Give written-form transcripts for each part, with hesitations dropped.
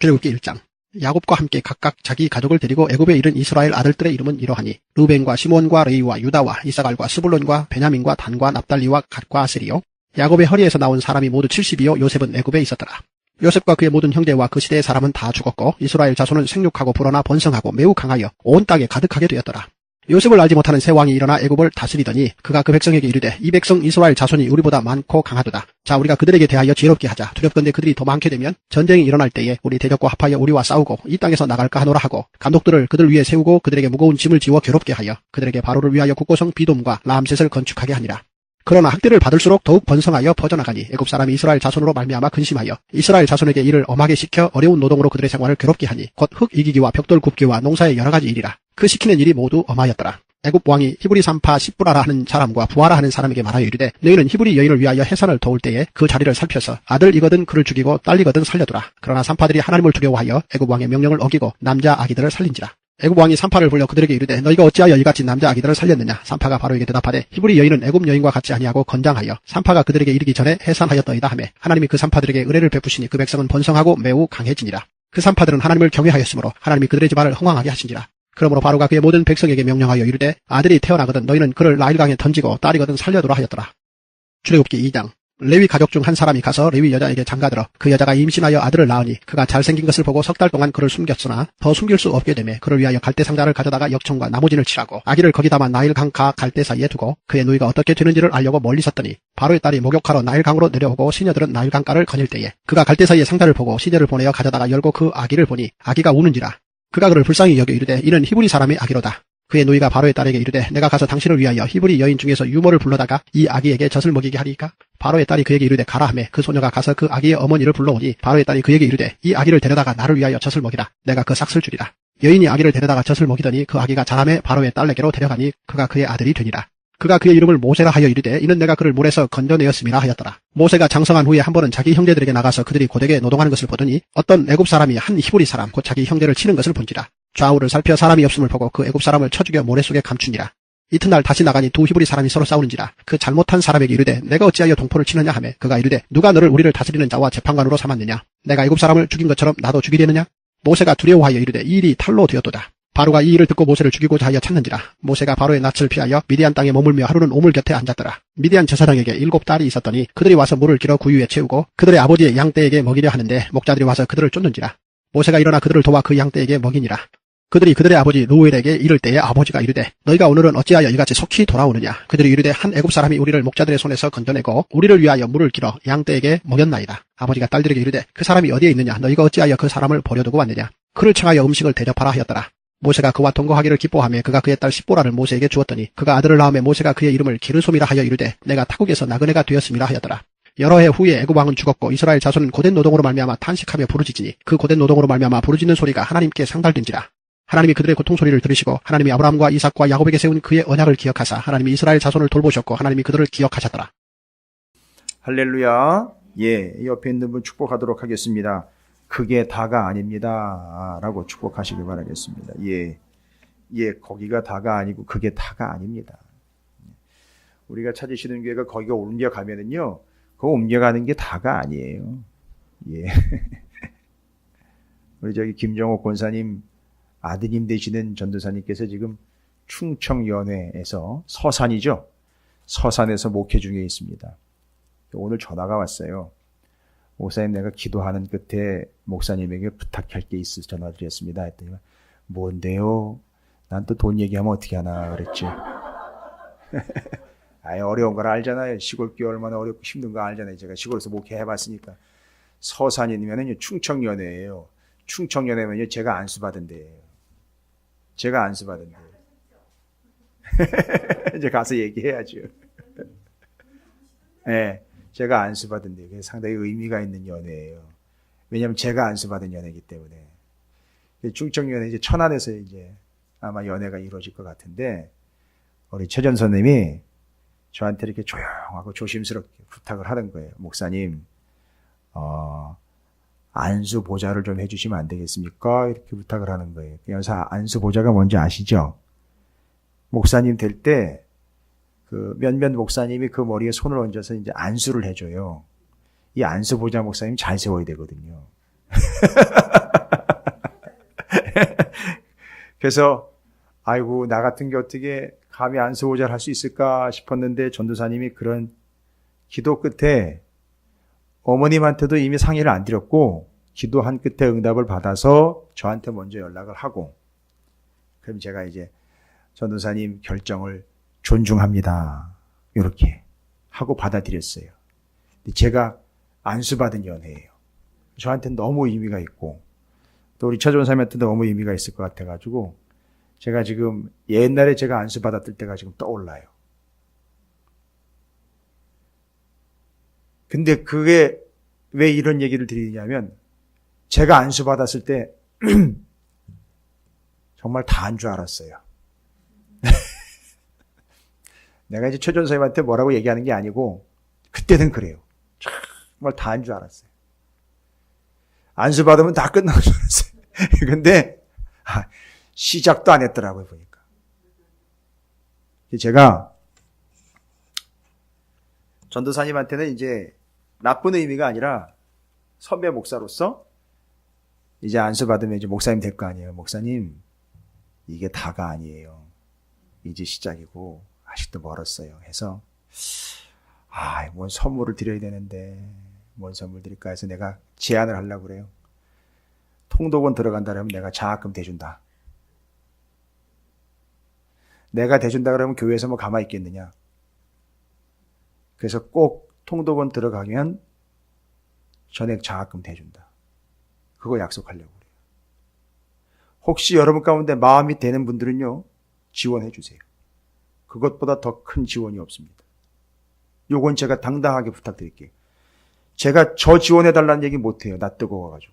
출애굽기 1장. 야곱과 함께 각각 자기 가족을 데리고 애굽에 이른 이스라엘 아들들의 이름은 이러하니 르벤과 시몬과 레위와 유다와 이사갈과 스불론과 베냐민과 단과 납달리와 갓과 아셀이요. 야곱의 허리에서 나온 사람이 모두 70이요 요셉은 애굽에 있었더라. 요셉과 그의 모든 형제와 그 시대의 사람은 다 죽었고 이스라엘 자손은 생육하고 불어나 번성하고 매우 강하여 온 땅에 가득하게 되었더라. 요셉을 알지 못하는 새 왕이 일어나 애굽을 다스리더니 그가 그 백성에게 이르되 이 백성 이스라엘 자손이 우리보다 많고 강하도다. 자 우리가 그들에게 대하여 지혜롭게 하자. 두렵건대 그들이 더 많게 되면 전쟁이 일어날 때에 우리 대적과 합하여 우리와 싸우고 이 땅에서 나갈까 하노라 하고 감독들을 그들 위에 세우고 그들에게 무거운 짐을 지워 괴롭게 하여 그들에게 바로를 위하여 국고성 비돔과 라암셋을 건축하게 하니라. 그러나 학대를 받을수록 더욱 번성하여 퍼져나가니 애굽 사람이 이스라엘 자손으로 말미암아 근심하여 이스라엘 자손에게 이를 엄하게 시켜 어려운 노동으로 그들의 생활을 괴롭게 하니 곧 흙 이기기와 벽돌 굽기와 농사의 여러 가지 일이라. 그 시키는 일이 모두 엄하였더라. 애굽 왕이 히브리 산파 십부라라 하는 사람과 부하라 하는 사람에게 말하여 이르되 너희는 히브리 여인을 위하여 해산을 도울 때에 그 자리를 살펴서 아들이거든 그를 죽이고 딸이거든 살려두라. 그러나 산파들이 하나님을 두려워하여 애굽 왕의 명령을 어기고 남자 아기들을 살린지라. 애굽 왕이 산파를 불러 그들에게 이르되 너희가 어찌하여 이같이 남자 아기들을 살렸느냐. 산파가 바로에게 대답하되 히브리 여인은 애굽 여인과 같지 아니하고 건장하여 산파가 그들에게 이르기 전에 해산하였더이다 하매 하나님이 그 산파들에게 의뢰를 베푸시니 그 백성은 번성하고 매우 강해지니라. 그 산파들은 하나님을 경외하였으므로 하나님이 그들의 집안을 흥왕하게 하신지라. 그러므로 바로가 그의 모든 백성에게 명령하여 이르되 아들이 태어나거든 너희는 그를 나일강에 던지고 딸이거든 살려두라 하였더라. 출애굽기 2장. 레위 가족 중 한 사람이 가서 레위 여자에게 장가들어 그 여자가 임신하여 아들을 낳으니 그가 잘생긴 것을 보고 석 달 동안 그를 숨겼으나 더 숨길 수 없게 되매 그를 위하여 갈대 상자를 가져다가 역청과 나무진을 칠하고 아기를 거기다만 나일강과 갈대 사이에 두고 그의 누이가 어떻게 되는지를 알려고 멀리 섰더니 바로의 딸이 목욕하러 나일강으로 내려오고 시녀들은 나일강가를 거닐 때에 그가 갈대 사이에 상자를 보고 시녀를 보내어 가져다가 열고 그 아기를 보니 아기가 우는지라. 그가 그를 불쌍히 여겨 이르되 이는 히브리 사람의 아기로다. 그의 누이가 바로의 딸에게 이르되 내가 가서 당신을 위하여 히브리 여인 중에서 유모를 불러다가 이 아기에게 젖을 먹이게 하리이까? 바로의 딸이 그에게 이르되 가라 하매 그 소녀가 가서 그 아기의 어머니를 불러오니 바로의 딸이 그에게 이르되 이 아기를 데려다가 나를 위하여 젖을 먹이라. 내가 그 삭슬 주리라. 여인이 아기를 데려다가 젖을 먹이더니 그 아기가 자라매 바로의 딸에게로 데려가니 그가 그의 아들이 되니라. 그가 그의 이름을 모세라 하여 이르되 이는 내가 그를 물에서 건져내었음이라 하였더라. 모세가 장성한 후에 한 번은 자기 형제들에게 나가서 그들이 고되게 노동하는 것을 보더니 어떤 애굽 사람이 한 히브리 사람 곧 자기 형제를 치는 것을 본지라. 좌우를 살펴 사람이 없음을 보고 그 애굽 사람을 쳐 죽여 모래 속에 감추니라. 이튿날 다시 나가니 두 히브리 사람이 서로 싸우는지라. 그 잘못한 사람에게 이르되 내가 어찌하여 동포를 치느냐 하매 그가 이르되 누가 너를 우리를 다스리는 자와 재판관으로 삼았느냐. 내가 애굽 사람을 죽인 것처럼 나도 죽이려느냐. 모세가 두려워하여 이르되 이 일이 탈로 되었도다. 바로가 이 일을 듣고 모세를 죽이고자 하여 찾는지라. 모세가 바로의 낯을 피하여 미디안 땅에 머물며 하루는 오물 곁에 앉았더라. 미디안 제사장에게 7 딸이 있었더니 그들이 와서 물을 길어 구유에 채우고 그들의 아버지의 양떼에게 먹이려 하는데 목자들이 와서 그들을 쫓는지라. 모세가 일어나 그들을 도와 그 양떼에게 먹이니라. 그들이 그들의 아버지 루엘에게 이를 때에 아버지가 이르되 너희가 오늘은 어찌하여 이같이 속히 돌아오느냐. 그들이 이르되 한 애굽 사람이 우리를 목자들의 손에서 건져내고 우리를 위하여 물을 길어 양떼에게 먹였나이다. 아버지가 딸들에게 이르되 그 사람이 어디에 있느냐. 너희가 어찌하여 그 사람을 버려두고 왔느냐. 그를 청하여 음식을 대접하라 하였더라. 모세가 그와 동거하기를 기뻐하며 그가 그의 딸 십보라를 모세에게 주었더니 그가 아들을 낳음에 모세가 그의 이름을 기르솜이라 하여 이르되 내가 타국에서 나그네가 되었음이라 하였더라. 여러 해 후에 애굽 왕은 죽었고 이스라엘 자손은 고된 노동으로 말미암아 탄식하며 부르짖으니 그 고된 노동으로 말미암아 부르짖는 소리가 하나님께 상달된지라. 하나님이 그들의 고통 소리를 들으시고 하나님이 아브라함과 이삭과 야곱에게 세운 그의 언약을 기억하사 하나님이 이스라엘 자손을 돌보셨고 하나님이 그들을 기억하셨더라. 할렐루야. 예, 옆에 있는 분 축복하도록 하겠습니다. 그게 다가 아닙니다 라고 축복하시길 바라겠습니다. 예, 거기가 다가 아니고 그게 다가 아닙니다. 우리가 찾으시는 교회가 거기가 옮겨가면은요, 그거 옮겨가는 게 다가 아니에요. 예. 우리 저기 김정옥 권사님 아드님 되시는 전도사님께서 지금 충청연회에서 서산이죠. 서산에서 목회 중에 있습니다. 오늘 전화가 왔어요. 목사님, 내가 기도하는 끝에 목사님에게 부탁할 게 있어서 전화드렸습니다. 했더니 뭔데요? 난 또 돈 얘기하면 어떻게 하나 그랬지. 아예 어려운 걸 알잖아요. 시골교회 얼마나 어렵고 힘든 거 알잖아요. 제가 시골에서 목회해봤으니까. 서산이면은 충청연회예요. 충청연회면요 제가 안수받은 데예요. 제가 안수받은 데예요. 이제 가서 얘기해야죠. 네, 제가 안수받은 데 상당히 의미가 있는 연회예요. 왜냐하면 제가 안수받은 연회이기 때문에. 충청연회 이제 천안에서 이제 아마 연회가 이루어질 것 같은데 우리 최전 선생님이 저한테 이렇게 조용하고 조심스럽게 부탁을 하는 거예요. 목사님, 안수 보좌를 좀 해주시면 안 되겠습니까? 이렇게 부탁을 하는 거예요. 그래서 안수 보좌가 뭔지 아시죠? 목사님 될 때 그 몇몇 목사님이 그 머리에 손을 얹어서 이제 안수를 해줘요. 이 안수 보좌 목사님 잘 세워야 되거든요. 그래서 아이고 나 같은 게 어떻게 감히 안수보좌를 할 수 있을까 싶었는데 전도사님이 그런 기도 끝에 어머님한테도 이미 상의를 안 드렸고 기도한 끝에 응답을 받아서 저한테 먼저 연락을 하고 그럼 제가 이제 전도사님 결정을 존중합니다. 이렇게 하고 받아들였어요. 근데 제가 안수받은 연애예요. 저한테는 너무 의미가 있고 또 우리 차 전도사님한테도 너무 의미가 있을 것 같아가지고 제가 지금 옛날에 제가 안수받았을 때가 지금 떠올라요. 근데 그게 왜 이런 얘기를 드리냐면 제가 안수받았을 때 정말 다 한 줄 알았어요. 내가 이제 최 전도사님한테 뭐라고 얘기하는 게 아니고 그때는 그래요. 정말 다 한 줄 알았어요. 안수받으면 다 끝난 줄 알았어요. 근데 시작도 안 했더라고요, 보니까. 제가 전도사님한테는 이제 나쁜 의미가 아니라 선배 목사로서 이제 안수받으면 이제 목사님 될 거 아니에요. 목사님, 이게 다가 아니에요. 이제 시작이고 아직도 멀었어요. 해서 뭔 선물을 드려야 되는데 뭔 선물 드릴까 해서 내가 제안을 하려고 그래요. 통독원 들어간다 그러면 내가 장학금 대준다. 내가 대준다 그러면 교회에서 뭐 가만히 있겠느냐. 그래서 꼭 통독원 들어가면 전액 장학금 대준다. 그거 약속하려고 그래요. 혹시 여러분 가운데 마음이 되는 분들은요, 지원해 주세요. 그것보다 더 큰 지원이 없습니다. 요건 제가 당당하게 부탁드릴게요. 제가 저 지원해달라는 얘기 못해요. 나 뜨거워가지고.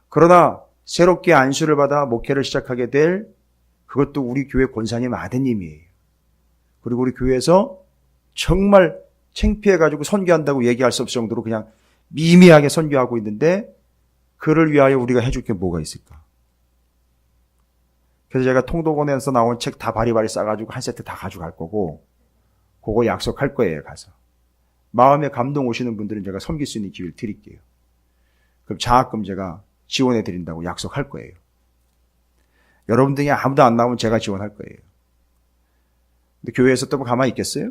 그러나 새롭게 안수를 받아 목회를 시작하게 될 그것도 우리 교회 권사님 아드님이에요. 그리고 우리 교회에서 정말 창피해가지고 선교한다고 얘기할 수 없을 정도로 그냥 미미하게 선교하고 있는데 그를 위하여 우리가 해줄 게 뭐가 있을까? 그래서 제가 통독원에서 나온 책 다 바리바리 싸가지고 한 세트 다 가져갈 거고 그거 약속할 거예요. 가서. 마음에 감동 오시는 분들은 제가 섬길 수 있는 기회를 드릴게요. 그럼 장학금 제가 지원해 드린다고 약속할 거예요. 여러분 중에 아무도 안 나오면 제가 지원할 거예요. 근데 교회에서 또 가만히 있겠어요?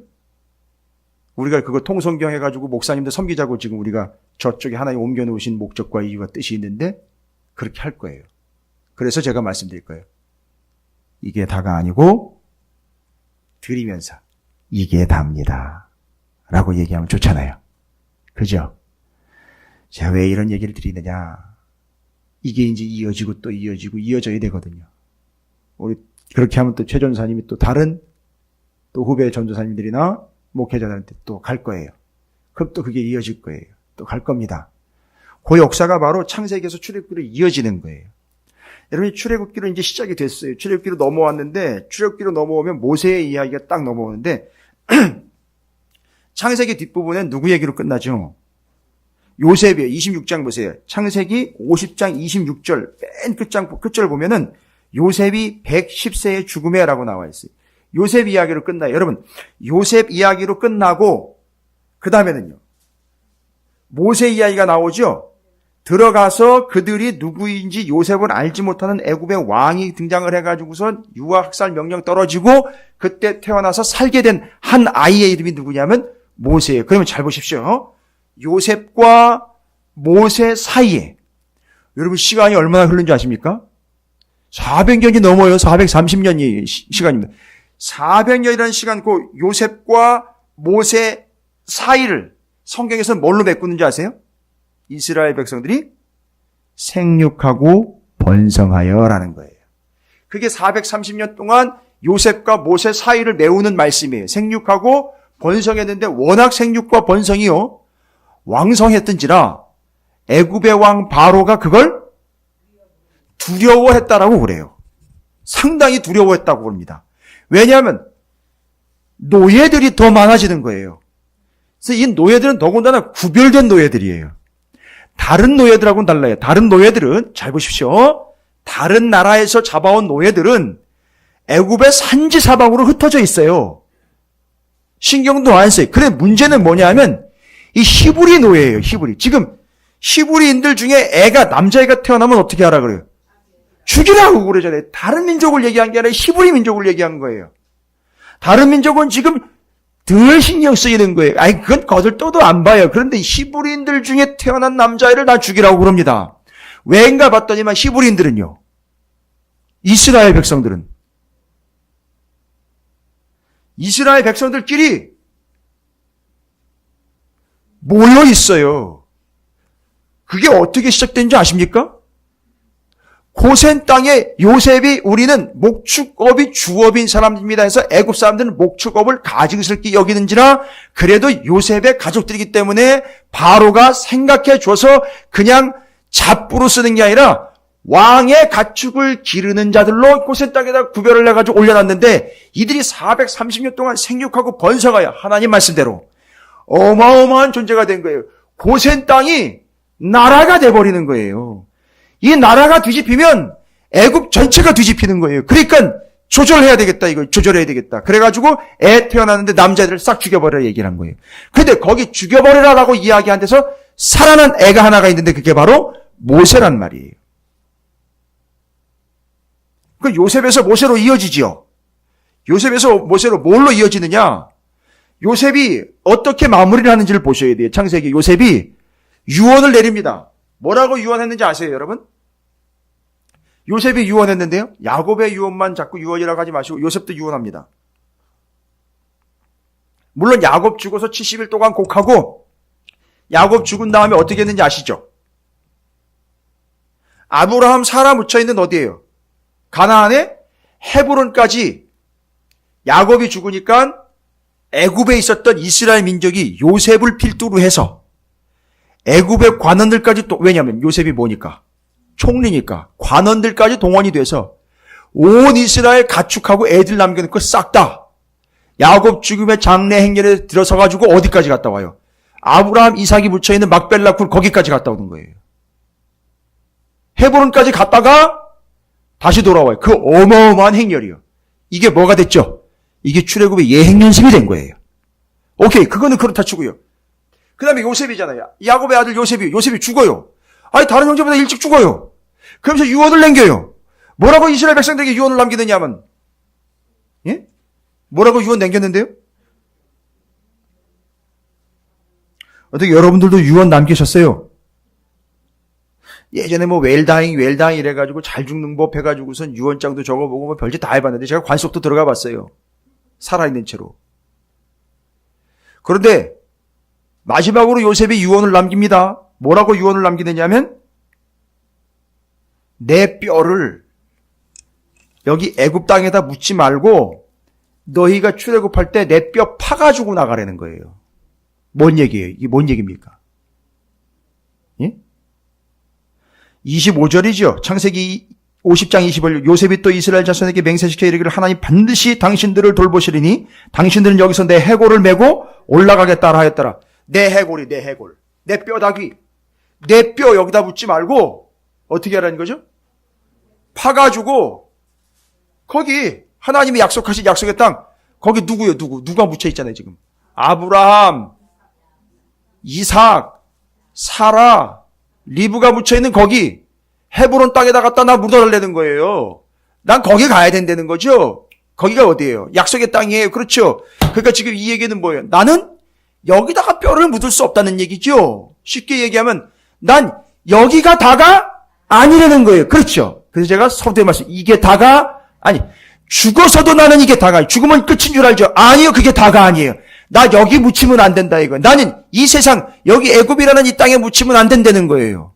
우리가 그거 통성경 해가지고 목사님들 섬기자고 지금 우리가 저쪽에 하나님 옮겨놓으신 목적과 이유가 뜻이 있는데 그렇게 할 거예요. 그래서 제가 말씀드릴 거예요. 이게 다가 아니고 드리면서 이게 답니다. 라고 얘기하면 좋잖아요. 그죠? 제가 왜 이런 얘기를 드리느냐. 이게 이제 이어지고 또 이어지고 이어져야 되거든요. 우리 그렇게 하면 또 최 전도사님이 또 다른 또 후배 전도사님들이나 목회자들한테 또 갈 거예요. 그럼 또 그게 이어질 거예요. 또 갈 겁니다. 그 역사가 바로 창세기에서 출애굽기로 이어지는 거예요. 여러분 출애굽기로 이제 시작이 됐어요. 출애굽기로 넘어왔는데 출애굽기로 넘어오면 모세의 이야기가 딱 넘어오는데 창세기 뒷부분엔 누구 얘기로 끝나죠? 요셉이에요. 26장 보세요. 창세기 50장 26절 맨 끝절 보면은 요셉이 110세의 죽음에 라고 나와 있어요. 요셉 이야기로 끝나요. 여러분 요셉 이야기로 끝나고 그 다음에는요. 모세 이야기가 나오죠. 들어가서 그들이 누구인지 요셉은 알지 못하는 애굽의 왕이 등장을 해가지고선 유아학살 명령 떨어지고 그때 태어나서 살게 된 한 아이의 이름이 누구냐면 모세예요. 그러면 잘 보십시오. 요셉과 모세 사이에 여러분 시간이 얼마나 흐른 줄 아십니까? 400년이 넘어요. 430년이 시간입니다. 400년이라는 시간 그 요셉과 모세 사이를 성경에서 뭘로 메꾸는지 아세요? 이스라엘 백성들이 생육하고 번성하여라는 거예요. 그게 430년 동안 요셉과 모세 사이를 메우는 말씀이에요. 생육하고 번성했는데 워낙 생육과 번성이요 왕성했던지라 애굽의 왕 바로가 그걸 두려워했다라고 그래요. 상당히 두려워했다고 그럽니다. 왜냐하면 노예들이 더 많아지는 거예요. 그래서 이 노예들은 더군다나 구별된 노예들이에요. 다른 노예들하고는 달라요. 다른 노예들은 잘 보십시오. 다른 나라에서 잡아온 노예들은 애굽의 산지 사방으로 흩어져 있어요. 신경도 안 써요. 그래 문제는 뭐냐면 이 히브리 노예예요. 히브리. 지금 히브리인들 중에 남자애가 태어나면 어떻게 하라 그래요? 죽이라고 그러잖아요. 다른 민족을 얘기한 게 아니라 히브리 민족을 얘기한 거예요. 다른 민족은 지금 덜 신경 쓰이는 거예요. 아니, 그건 거들떠도 안 봐요. 그런데 히브리인들 중에 태어난 남자애를 다 죽이라고 그럽니다. 왜인가 봤더니만 히브리인들은요, 이스라엘 백성들끼리 모여 있어요. 그게 어떻게 시작된 줄 아십니까? 고센 땅에 요셉이 우리는 목축업이 주업인 사람입니다 해서 애굽 사람들은 목축업을 가증스럽게 여기는지라 그래도 요셉의 가족들이기 때문에 바로가 생각해 줘서 그냥 잡부로 쓰는 게 아니라 왕의 가축을 기르는 자들로 고센 땅에다 구별을 해가지고 올려놨는데 이들이 430년 동안 생육하고 번성하여 하나님 말씀대로 어마어마한 존재가 된 거예요. 고센 땅이 나라가 돼버리는 거예요. 이 나라가 뒤집히면 애굽 전체가 뒤집히는 거예요. 그러니까 조절해야 되겠다, 이거 조절해야 되겠다. 그래가지고 애 태어났는데 남자애들을 싹 죽여버리라 얘기를 한 거예요. 근데 거기 죽여버리라라고 이야기한 데서 살아난 애가 하나가 있는데 그게 바로 모세란 말이에요. 그 요셉에서 모세로 이어지지요. 요셉에서 모세로 뭘로 이어지느냐? 요셉이 어떻게 마무리를 하는지를 보셔야 돼요. 창세기 요셉이 유언을 내립니다. 뭐라고 유언했는지 아세요, 여러분? 요셉이 유언했는데요. 야곱의 유언만 자꾸 유언이라고 하지 마시고 요셉도 유언합니다. 물론 야곱 죽어서 70일 동안 곡하고 야곱 죽은 다음에 어떻게 했는지 아시죠? 아브라함 사라 묻혀있는 어디예요? 가나안의 헤브론까지 야곱이 죽으니까 애굽에 있었던 이스라엘 민족이 요셉을 필두로 해서 애굽의 관원들까지 또, 왜냐하면 요셉이 뭐니까? 총리니까 관원들까지 동원이 돼서 온 이스라엘 가축하고 애들 남겨놓고 싹 다 야곱 죽음의 장례 행렬에 들어서가지고 어디까지 갔다 와요? 아브라함, 이삭이 묻혀있는 막벨라 굴 거기까지 갔다 오는 거예요. 헤브론까지 갔다가 다시 돌아와요. 그 어마어마한 행렬이요. 이게 뭐가 됐죠? 이게 출애굽의 예행연습이 된 거예요. 오케이, 그거는 그렇다 치고요. 그 다음에 요셉이잖아요. 야곱의 아들 요셉이 죽어요. 아니, 다른 형제보다 일찍 죽어요. 그러면서 유언을 남겨요. 뭐라고 이스라엘 백성들에게 유언을 남기느냐 하면, 예? 뭐라고 유언 남겼는데요? 어떻게 여러분들도 유언 남기셨어요? 예전에 뭐 웰다잉 이래가지고 잘 죽는 법 해가지고선 유언장도 적어보고 뭐 별짓 다 해봤는데 제가 관속도 들어가 봤어요. 살아있는 채로. 그런데 마지막으로 요셉이 유언을 남깁니다. 뭐라고 유언을 남기느냐면 내 뼈를 여기 애굽 땅에다 묻지 말고 너희가 출애굽할 때 내 뼈 파가지고 나가라는 거예요. 뭔 얘기예요? 이게 뭔 얘기입니까? 예? 25절이죠. 창세기 50장 25절. 요셉이 또 이스라엘 자손에게 맹세시켜 이르기를 하나님 반드시 당신들을 돌보시리니 당신들은 여기서 내 해골을 메고 올라가겠다 하였더라. 내 해골, 내 뼈다귀, 내 뼈 여기다 묻지 말고 어떻게 하라는 거죠? 파가지고 거기 하나님이 약속하신 약속의 땅 거기 누구요? 누가 묻혀 있잖아요 지금. 아브라함, 이삭, 사라, 리브가 묻혀있는 거기 헤브론 땅에다 갖다 나 묻어달라는 거예요. 난 거기 가야 된다는 거죠. 거기가 어디예요? 약속의 땅이에요. 그렇죠. 그러니까 지금 이 얘기는 뭐예요? 나는 여기다가 뼈를 묻을 수 없다는 얘기죠. 쉽게 얘기하면 난 여기가 다가 아니라는 거예요. 그렇죠. 그래서 제가 서두에 말씀 이게 다가 아니 죽어서도 나는 이게 다가 죽으면 끝인 줄 알죠. 아니요. 그게 다가 아니에요. 나 여기 묻히면 안 된다 이거. 나는 이 세상 여기 애굽이라는 이 땅에 묻히면 안 된다는 거예요.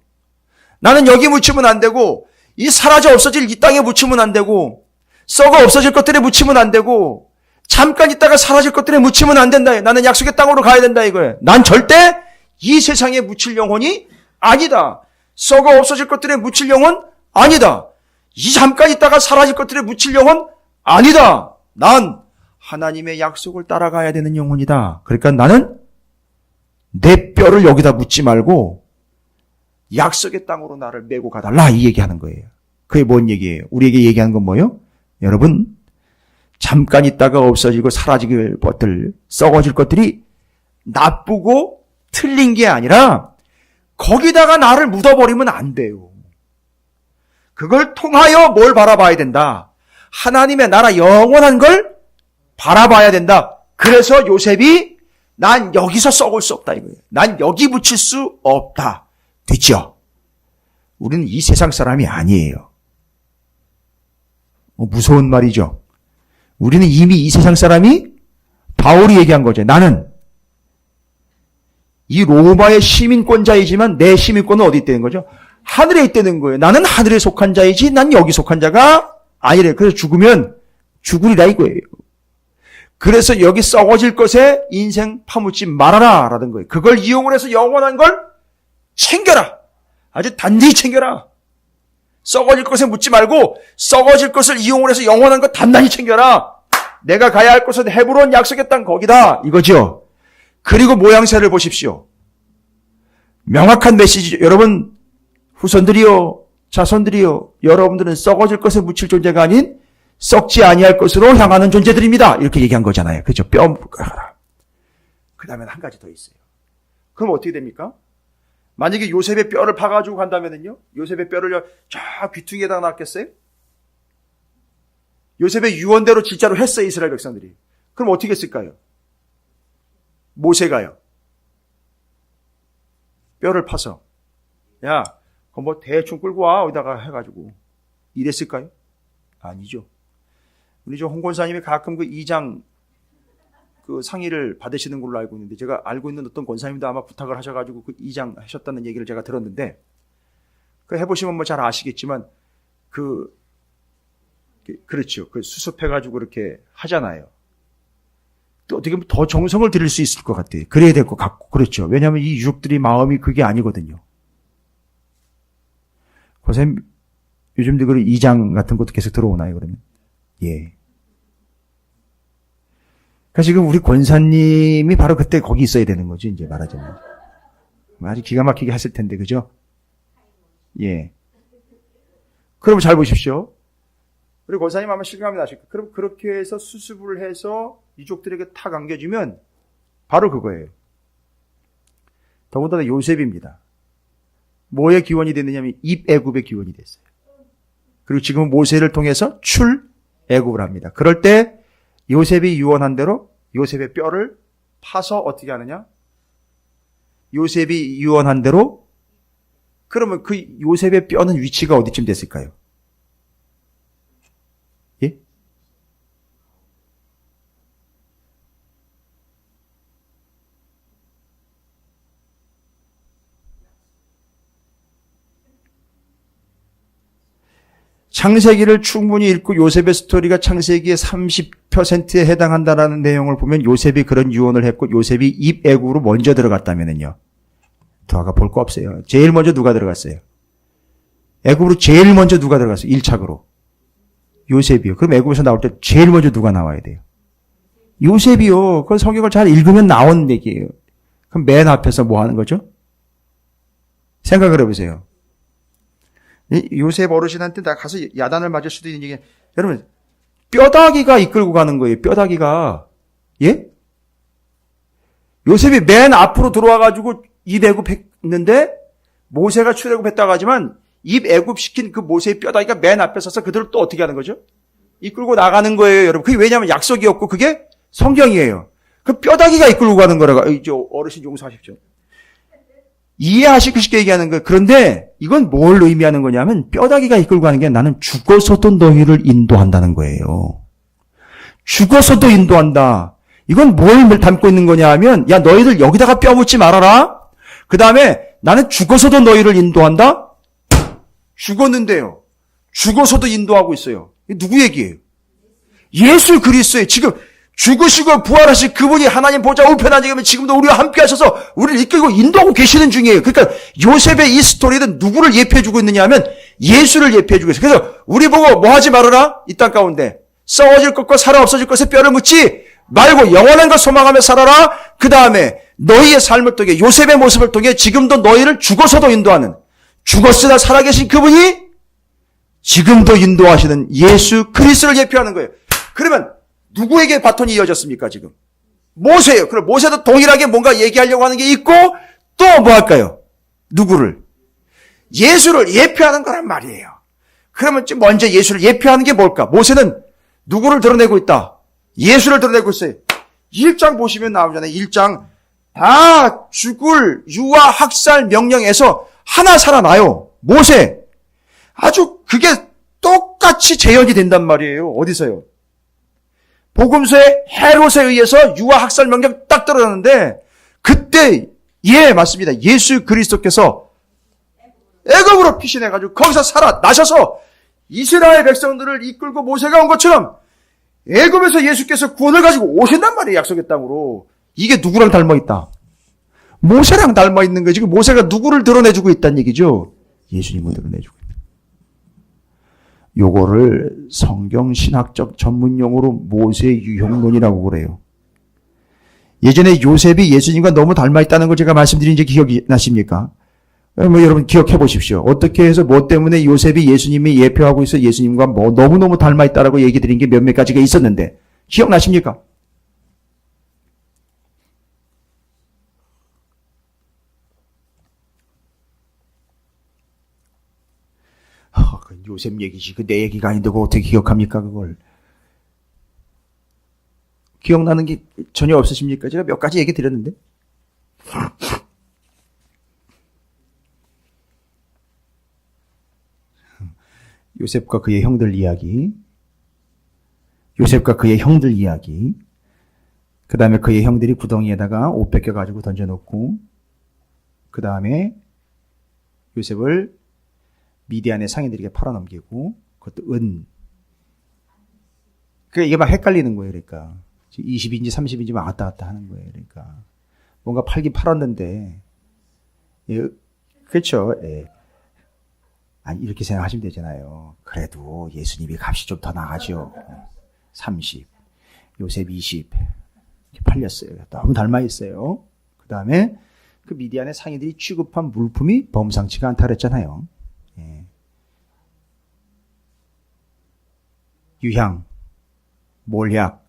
나는 여기 묻히면 안 되고 이 사라져 없어질 이 땅에 묻히면 안 되고 썩어 없어질 것들에 묻히면 안 되고 잠깐 있다가 사라질 것들에 묻히면 안 된다. 나는 약속의 땅으로 가야 된다 이거예요. 난 절대 이 세상에 묻힐 영혼이 아니다. 썩어 없어질 것들에 묻힐 영혼 아니다. 이 잠깐 있다가 사라질 것들에 묻힐 영혼 아니다. 난 하나님의 약속을 따라가야 되는 영혼이다. 그러니까 나는 내 뼈를 여기다 묻지 말고 약속의 땅으로 나를 메고 가달라 이 얘기하는 거예요. 그게 뭔 얘기예요? 우리에게 얘기하는 건 뭐예요? 여러분 잠깐 있다가 없어지고 사라질 것들 썩어질 것들이 나쁘고 틀린 게 아니라 거기다가 나를 묻어버리면 안 돼요. 그걸 통하여 뭘 바라봐야 된다? 하나님의 나라 영원한 걸 바라봐야 된다. 그래서 요셉이 난 여기서 썩을 수 없다 이거예요. 난 여기 붙일 수 없다. 됐죠? 우리는 이 세상 사람이 아니에요. 무서운 말이죠. 우리는 이미 이 세상 사람이 바울이 얘기한 거죠. 나는 이 로마의 시민권자이지만 내 시민권은 어디 있다는 거죠? 하늘에 있다는 거예요. 나는 하늘에 속한 자이지 난 여기 속한 자가 아니래. 그래서 죽으면 죽으리라 이거예요. 그래서 여기 썩어질 것에 인생 파묻지 말아라 라는 거예요. 그걸 이용을 해서 영원한 걸 챙겨라. 아주 단디히 챙겨라. 썩어질 것에 묻지 말고 썩어질 것을 이용을 해서 영원한 것 단단히 챙겨라. 내가 가야 할 곳은 헤브론 약속의 땅 거기다 이거죠. 그리고 모양새를 보십시오. 명확한 메시지. 여러분 후손들이요 자손들이요 여러분들은 썩어질 것에 묻힐 존재가 아닌 썩지 아니할 것으로 향하는 존재들입니다. 이렇게 얘기한 거잖아요. 그렇죠? 뼈 그 다음에 한 가지 더 있어요. 그럼 어떻게 됩니까? 만약에 요셉의 뼈를 파가지고 간다면요, 요셉의 뼈를 저 귀퉁이에다가 놨겠어요? 요셉의 유언대로 진짜로 했어요, 이스라엘 백성들이. 그럼 어떻게 했을까요? 모세가요. 뼈를 파서, 야, 그거 뭐 대충 끌고 와, 어디다가 해가지고. 이랬을까요? 아니죠. 우리 저 홍 권사님이 가끔 그 2장 그 상의를 받으시는 걸로 알고 있는데, 제가 알고 있는 어떤 권사님도 아마 부탁을 하셔가지고 그 2장 하셨다는 얘기를 제가 들었는데, 그 해보시면 뭐 잘 아시겠지만, 그렇죠. 그 수습해가지고 그렇게 하잖아요. 또 어떻게 보면 더 정성을 들일 수 있을 것 같아요. 그래야 될 것 같고, 그렇죠. 왜냐하면 이 유족들이 마음이 그게 아니거든요. 권사님, 요즘도 그 2장 같은 것도 계속 들어오나요, 그러면? 예. 그러니까 지금 우리 권사님이 바로 그때 거기 있어야 되는 거죠, 이제 말하자면. 아주 기가 막히게 했을 텐데, 그죠? 예. 그럼 잘 보십시오. 우리 권사님 아마 실감이 나실 거예요. 그럼 그렇게 해서 수습을 해서 유족들에게 탁 안겨주면 바로 그거예요. 더군다나 요셉입니다. 뭐의 기원이 됐느냐면 입애굽의 기원이 됐어요. 그리고 지금은 모세를 통해서 출애굽을 합니다. 그럴 때 요셉이 유언한 대로 요셉의 뼈를 파서 어떻게 하느냐? 요셉이 유언한 대로, 그러면 그 요셉의 뼈는 위치가 어디쯤 됐을까요? 예? 창세기를 충분히 읽고 요셉의 스토리가 창세기의 30%에 해당한다라는 내용을 보면 요셉이 그런 유언을 했고 요셉이 입애굽으로 먼저 들어갔다면은요. 더 아까 볼 거 없어요. 제일 먼저 누가 들어갔어요? 애굽으로 제일 먼저 누가 들어갔어요? 1착으로. 요셉이요. 그럼 애굽에서 나올 때 제일 먼저 누가 나와야 돼요? 요셉이요. 그건 성경을 잘 읽으면 나오는 얘기예요. 그럼 맨 앞에서 뭐 하는 거죠? 생각을 해보세요. 요셉 어르신한테 나 가서 야단을 맞을 수도 있는 얘기. 여러분, 뼈다귀가 이끌고 가는 거예요. 뼈다귀가. 예? 요셉이 맨 앞으로 들어와가지고 입애굽 했는데 모세가 출애굽했다고 하지만 입애굽 시킨 그 모세의 뼈다귀가 맨 앞에 서서 그들을 또 어떻게 하는 거죠? 이끌고 나가는 거예요, 여러분. 그게 왜냐하면 약속이었고 그게 성경이에요. 그 뼈다귀가 이끌고 가는 거라고. 이제 어르신 용서하십시오. 이해하시기 쉽게 얘기하는 거예요. 그런데 이건 뭘 의미하는 거냐면 뼈다귀가 이끌고 가는 게 나는 죽어서도 너희를 인도한다는 거예요. 죽어서도 인도한다. 이건 뭘 담고 있는 거냐 하면 야 너희들 여기다가 뼈 묻지 말아라. 그 다음에 나는 죽어서도 너희를 인도한다. 죽었는데요. 죽어서도 인도하고 있어요. 누구 얘기예요? 예수 그리스도예요. 지금 죽으시고 부활하신 그분이 하나님 보좌 우편에 앉으면 지금도 우리와 함께 하셔서 우리를 이끌고 인도하고 계시는 중이에요. 그러니까 요셉의 이 스토리는 누구를 예표해주고 있느냐 하면 예수를 예표해주고 있어요. 그래서 우리 보고 뭐 하지 말아라? 이 땅 가운데 썩어질 것과 살아 없어질 것에 뼈를 묻지 말고 영원한 것 소망하며 살아라. 그 다음에 너희의 삶을 통해 요셉의 모습을 통해 지금도 너희를 죽어서도 인도하는, 죽었으나 살아계신 그분이 지금도 인도하시는 예수 그리스도를 예표하는 거예요. 그러면 누구에게 바톤이 이어졌습니까, 지금? 모세예요. 그럼 모세도 동일하게 뭔가 얘기하려고 하는 게 있고, 또 뭐 할까요? 누구를? 예수를 예표하는 거란 말이에요. 그러면 먼저 예수를 예표하는 게 뭘까? 모세는 누구를 드러내고 있다? 예수를 드러내고 있어요. 1장 보시면 나오잖아요. 1장 다 죽을 유아 학살 명령에서 하나 살아나요. 모세. 아주 그게 똑같이 재현이 된단 말이에요. 어디서요? 복음서의 헤롯에 의해서 유아 학살 명령 딱 떨어졌는데 그때 맞습니다. 예수 그리스도께서 애굽으로 피신해가지고 거기서 살아나셔서 이스라엘 백성들을 이끌고 모세가 온 것처럼 애굽에서 예수께서 구원을 가지고 오신단 말이에요. 약속의 땅으로. 이게 누구랑 닮아있다? 모세랑 닮아있는 거지. 모세가 누구를 드러내주고 있다는 얘기죠? 예수님을 드러내주고 있다. 요거를 성경신학적 전문용어로 모세 유형론이라고 그래요. 예전에 요셉이 예수님과 너무 닮아있다는 걸 제가 말씀드린 지 기억이 나십니까? 여러분 기억해 보십시오. 어떻게 해서 뭐 때문에 요셉이 예수님이 예표하고 있어 예수님과 너무너무 닮아있다라고 얘기 드린 게 몇몇 가지가 있었는데 기억나십니까? 요셉 얘기지. 내 얘기가 아닌데 그걸 어떻게 기억합니까? 그걸. 기억나는 게 전혀 없으십니까? 제가 몇 가지 얘기 드렸는데. 요셉과 그의 형들 이야기. 그 다음에 그의 형들이 구덩이에다가 옷 뺏겨가지고 던져놓고 그 다음에 요셉을 미디안의 상인들에게 팔아넘기고 그것도 은. 이게 막 헷갈리는 거예요. 그러니까 20인지 30인지 막 왔다 갔다 하는 거예요. 그러니까 뭔가 팔긴 팔았는데 그렇죠. 예. 아니 이렇게 생각하시면 되잖아요. 그래도 예수님이 값이 좀 더 나가죠. 30, 요셉 20 이렇게 팔렸어요. 너무 닮아있어요. 그 다음에 그 미디안의 상인들이 취급한 물품이 범상치가 않다 그랬잖아요. 예. 유향, 몰약,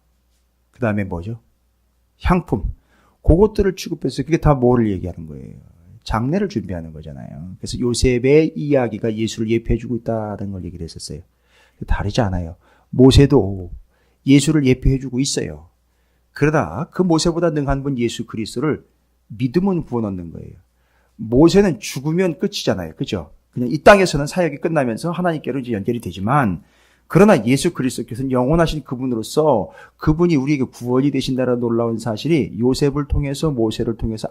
그 다음에 뭐죠? 향품. 그것들을 취급해서 그게 다 뭐를 얘기하는 거예요? 장례를 준비하는 거잖아요. 그래서 요셉의 이야기가 예수를 예표해주고 있다는 걸 얘기를 했었어요. 다르지 않아요. 모세도 예수를 예표해주고 있어요. 그러다 그 모세보다 능한 분 예수 그리스도를 믿으면 구원 얻는 거예요. 모세는 죽으면 끝이잖아요. 그죠? 그냥 이 땅에서는 사역이 끝나면서 하나님께로 이제 연결이 되지만 그러나 예수 그리스도께서는 영원하신 그분으로서 그분이 우리에게 구원이 되신다라는 놀라운 사실이 요셉을 통해서 모세를 통해서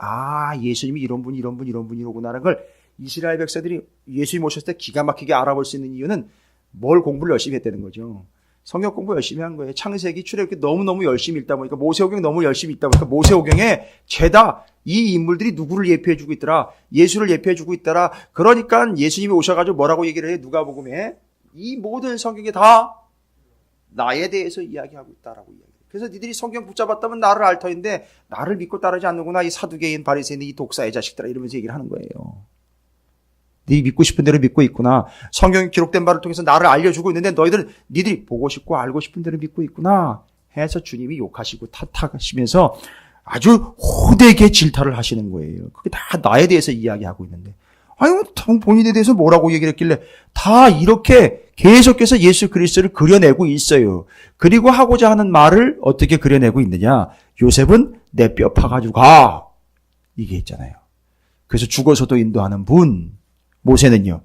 예수님이 이런 분이로구나라는 걸 이스라엘 백성들이 예수님 오셨을 때 기가 막히게 알아볼 수 있는 이유는 뭘 공부를 열심히 했다는 거죠. 성경 공부 열심히 한 거예요. 창세기 출애굽기 너무너무 열심히 읽다 보니까 모세오경 너무 열심히 읽다 보니까 모세오경에 죄다 이 인물들이 누구를 예표해주고 있더라. 예수를 예표해주고 있더라. 그러니까 예수님이 오셔가지고 뭐라고 얘기를 해요? 누가복음에 이 모든 성경에 다 나에 대해서 이야기하고 있다라고 이야기해요. 그래서 니들이 성경 붙잡았다면 나를 알 터인데 나를 믿고 따르지 않는구나. 이 사두개인 바리새인 이 독사의 자식들아 이러면서 얘기를 하는 거예요. 네 믿고 싶은 대로 믿고 있구나. 성경에 기록된 바를 통해서 나를 알려주고 있는데 너희들은 니들이 보고 싶고 알고 싶은 대로 믿고 있구나 해서 주님이 욕하시고 탓하시면서 아주 호되게 질타를 하시는 거예요. 그게 다 나에 대해서 이야기하고 있는데 본인에 대해서 뭐라고 얘기를 했길래 다 이렇게 계속해서 예수 그리스도를 그려내고 있어요. 그리고 하고자 하는 말을 어떻게 그려내고 있느냐. 요셉은 내 뼈 파가지고 가. 이게 있잖아요. 그래서 죽어서도 인도하는 분. 모세는요.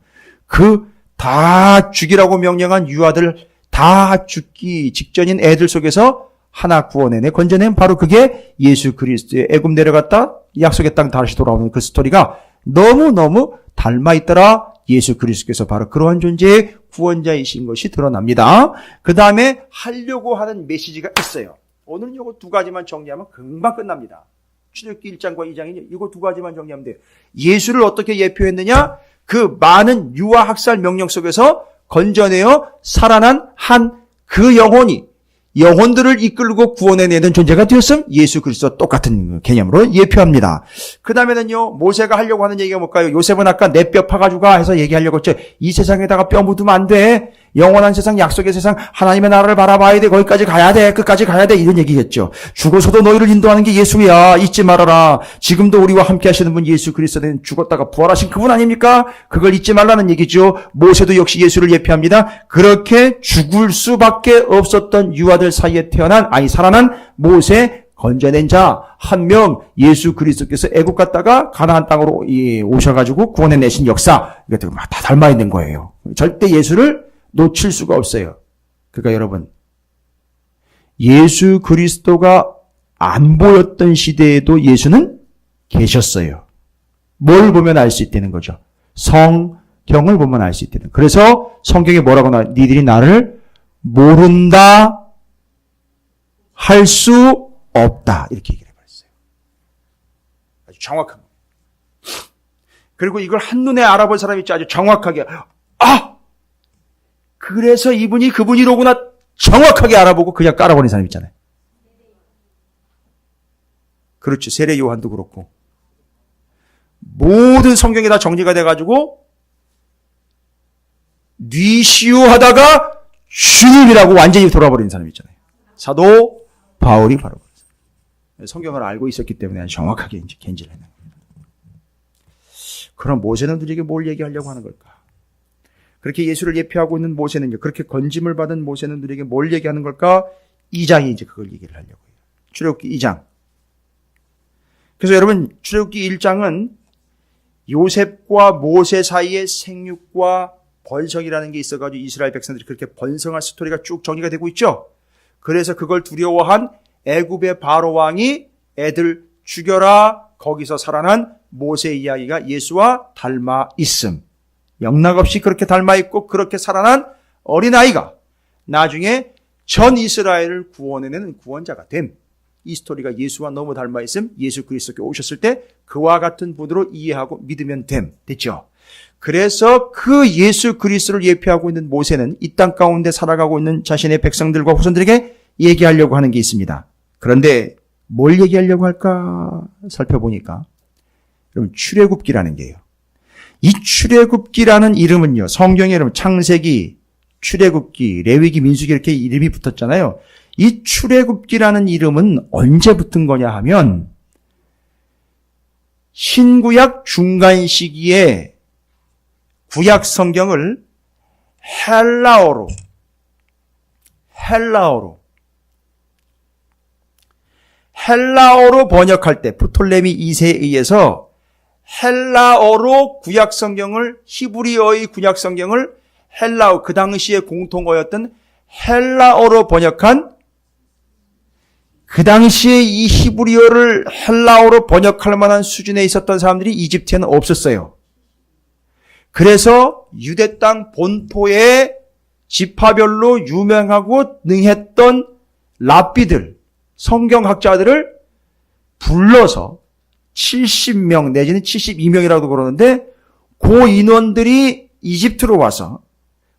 그 다 죽이라고 명령한 유아들 다 죽기 직전인 애들 속에서 하나 구원해내 건져낸 바로 그게 예수 그리스도의 애굽 내려갔다 약속의 땅 다시 돌아오는 그 스토리가 너무너무 닮아있더라. 예수 그리스도께서 바로 그러한 존재의 구원자이신 것이 드러납니다. 그 다음에 하려고 하는 메시지가 있어요. 오늘은 이거 두 가지만 정리하면 금방 끝납니다. 출애굽기 1장과 2장이 이거 두 가지만 정리하면 돼요. 예수를 어떻게 예표했느냐? 그 많은 유아 학살 명령 속에서 건져내어 살아난 한 그 영혼들을 이끌고 구원해내는 존재가 되었음 예수 그리스도와 똑같은 개념으로 예표합니다. 그 다음에는요, 모세가 하려고 하는 얘기가 뭘까요? 요셉은 아까 내 뼈 파가지고 가 해서 얘기하려고 했죠. 이 세상에다가 뼈 묻으면 안 돼. 영원한 세상, 약속의 세상, 하나님의 나라를 바라봐야 돼. 거기까지 가야 돼. 끝까지 가야 돼. 이런 얘기겠죠. 죽어서도 너희를 인도하는 게 예수야. 잊지 말아라. 지금도 우리와 함께 하시는 분 예수 그리스도는 죽었다가 부활하신 그분 아닙니까? 그걸 잊지 말라는 얘기죠. 모세도 역시 예수를 예표합니다. 그렇게 죽을 수밖에 없었던 유아들 사이에 살아난 모세 건져낸 자 한 명 예수 그리스도께서 애국 갔다가 가나안 땅으로 오셔가지고 구원해내신 역사, 이것들 다 닮아 있는 거예요. 절대 예수를 놓칠 수가 없어요. 그러니까 여러분, 예수 그리스도가 안 보였던 시대에도 예수는 계셨어요. 뭘 보면 알 수 있다는 거죠. 성경을 보면 알 수 있다는. 그래서 성경에 뭐라고 나와요? 니들이 나를 모른다 할 수 없다. 이렇게 얘기를 해버렸어요. 아주 정확한 거예요. 그리고 이걸 한눈에 알아볼 사람이 있죠. 아주 정확하게. 그래서 이분이 그분이로구나 정확하게 알아보고 그냥 깔아버린 사람 있잖아요. 그렇죠. 세례 요한도 그렇고. 모든 성경이 다 정리가 돼가지고 뉘시오 하다가 주님이라고 완전히 돌아버린 사람 있잖아요. 사도 바울이 바로 그랬어요. 성경을 알고 있었기 때문에 정확하게 이제 견지를 했는 겁니다. 그럼 모세는 우리에게 뭘 얘기하려고 하는 걸까? 그렇게 예수를 예표하고 있는 모세는요, 그렇게 건짐을 받은 모세는 우리에게 뭘 얘기하는 걸까? 2장이 이제 그걸 얘기를 하려고 해요. 출애굽기 2장. 그래서 여러분, 출애굽기 1장은 요셉과 모세 사이에 생육과 번성이라는 게 있어가지고 이스라엘 백성들이 그렇게 번성할 스토리가 쭉 정리가 되고 있죠. 그래서 그걸 두려워한 애굽의 바로 왕이 애들 죽여라, 거기서 살아난 모세 이야기가 예수와 닮아 있음. 영락없이 그렇게 닮아 있고 그렇게 살아난 어린아이가 나중에 전 이스라엘을 구원해내는 구원자가 됨. 이 스토리가 예수와 너무 닮아 있음. 예수 그리스도께 오셨을 때 그와 같은 분으로 이해하고 믿으면 됨. 됐죠? 그래서 그 예수 그리스도를 예표하고 있는 모세는 이 땅 가운데 살아가고 있는 자신의 백성들과 후손들에게 얘기하려고 하는 게 있습니다. 그런데 뭘 얘기하려고 할까 살펴보니까 여러분, 출애굽기라는 게요. 이 출애굽기라는 이름은요, 성경에 여러분 창세기, 출애굽기, 레위기, 민수기 이렇게 이름이 붙었잖아요. 이 출애굽기라는 이름은 언제 붙은 거냐 하면 신구약 중간 시기에 구약 성경을 헬라어로 번역할 때 프톨레미 2세에 의해서 헬라어로 구약 성경을, 히브리어의 구약 성경을 헬라어, 그 당시의 공통어였던 헬라어로 번역한, 그 당시에 이 히브리어를 헬라어로 번역할 만한 수준에 있었던 사람들이 이집트에는 없었어요. 그래서 유대 땅 본토의 지파별로 유명하고 능했던 랍비들, 성경학자들을 불러서 70명 내지는 72명이라고 그러는데 그 인원들이 이집트로 와서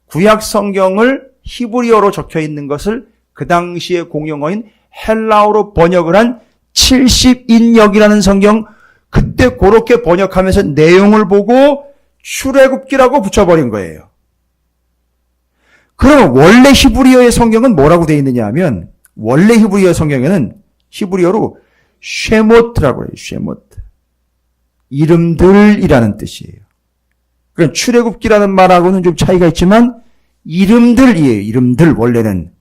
구약 성경을 히브리어로 적혀 있는 것을 그 당시의 공용어인 헬라어로 번역을 한 70인역이라는 성경, 그때 그렇게 번역하면서 내용을 보고 출애굽기라고 붙여버린 거예요. 그러면 원래 히브리어의 성경은 뭐라고 되어 있느냐 하면, 원래 히브리어 성경에는 히브리어로 쉐모트라고 해요. 쉐모트. 이름들이라는 뜻이에요. 그러니까 출애굽기라는 말하고는 좀 차이가 있지만 이름들이에요. 이름들 원래는.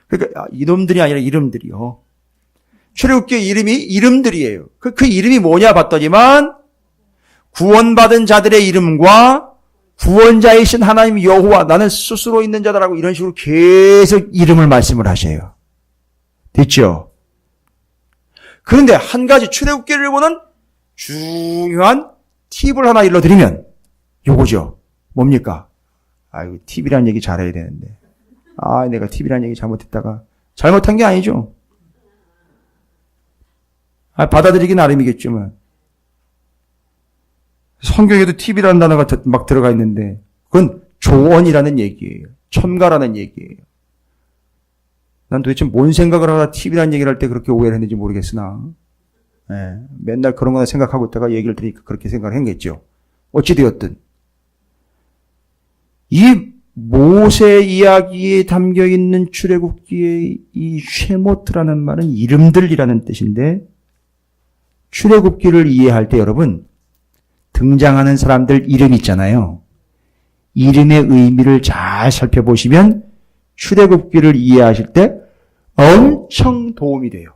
그러니까 이놈들이 아니라 이름들이요. 출애굽기의 이름이 이름들이에요. 그 이름이 뭐냐 봤더니만 구원받은 자들의 이름과 구원자이신 하나님 여호와, 나는 스스로 있는 자다라고 이런 식으로 계속 이름을 말씀을 하셔요. 됐죠? 그런데 한 가지 출애굽기를 보는 중요한 팁을 하나 일러드리면 요거죠. 뭡니까? 아이고, 팁이라는 얘기 잘해야 되는데. 내가 팁이라는 얘기 잘못했다가. 잘못한 게 아니죠. 받아들이기 나름이겠지만. 성경에도 팁이라는 단어가 막 들어가 있는데 그건 조언이라는 얘기예요. 첨가라는 얘기예요. 난 도대체 뭔 생각을 하다 팁이라는 얘기를 할 때 그렇게 오해를 했는지 모르겠으나 맨날 그런 거나 생각하고 있다가 얘기를 들으니까 그렇게 생각을 했겠죠. 어찌되었든 이 모세 이야기에 담겨 있는 출애굽기의 이 쉐모트라는 말은 이름들이라는 뜻인데, 출애굽기를 이해할 때 여러분, 등장하는 사람들 이름 있잖아요. 이름의 의미를 잘 살펴보시면 출애굽기를 이해하실 때 엄청 도움이 돼요.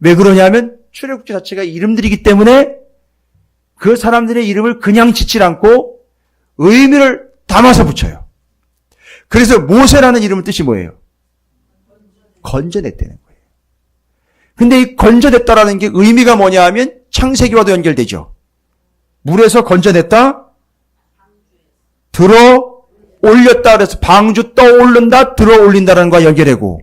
왜 그러냐면 출애굽기 자체가 이름들이기 때문에 그 사람들의 이름을 그냥 짓질 않고 의미를 담아서 붙여요. 그래서 모세라는 이름의 뜻이 뭐예요? 건져냈다는 거예요. 근데 이 건져냈다라는 게 의미가 뭐냐 하면 창세기와도 연결되죠. 물에서 건져냈다, 들어 올렸다 그래서 방주 떠오른다, 들어 올린다라는 거와 연결되고,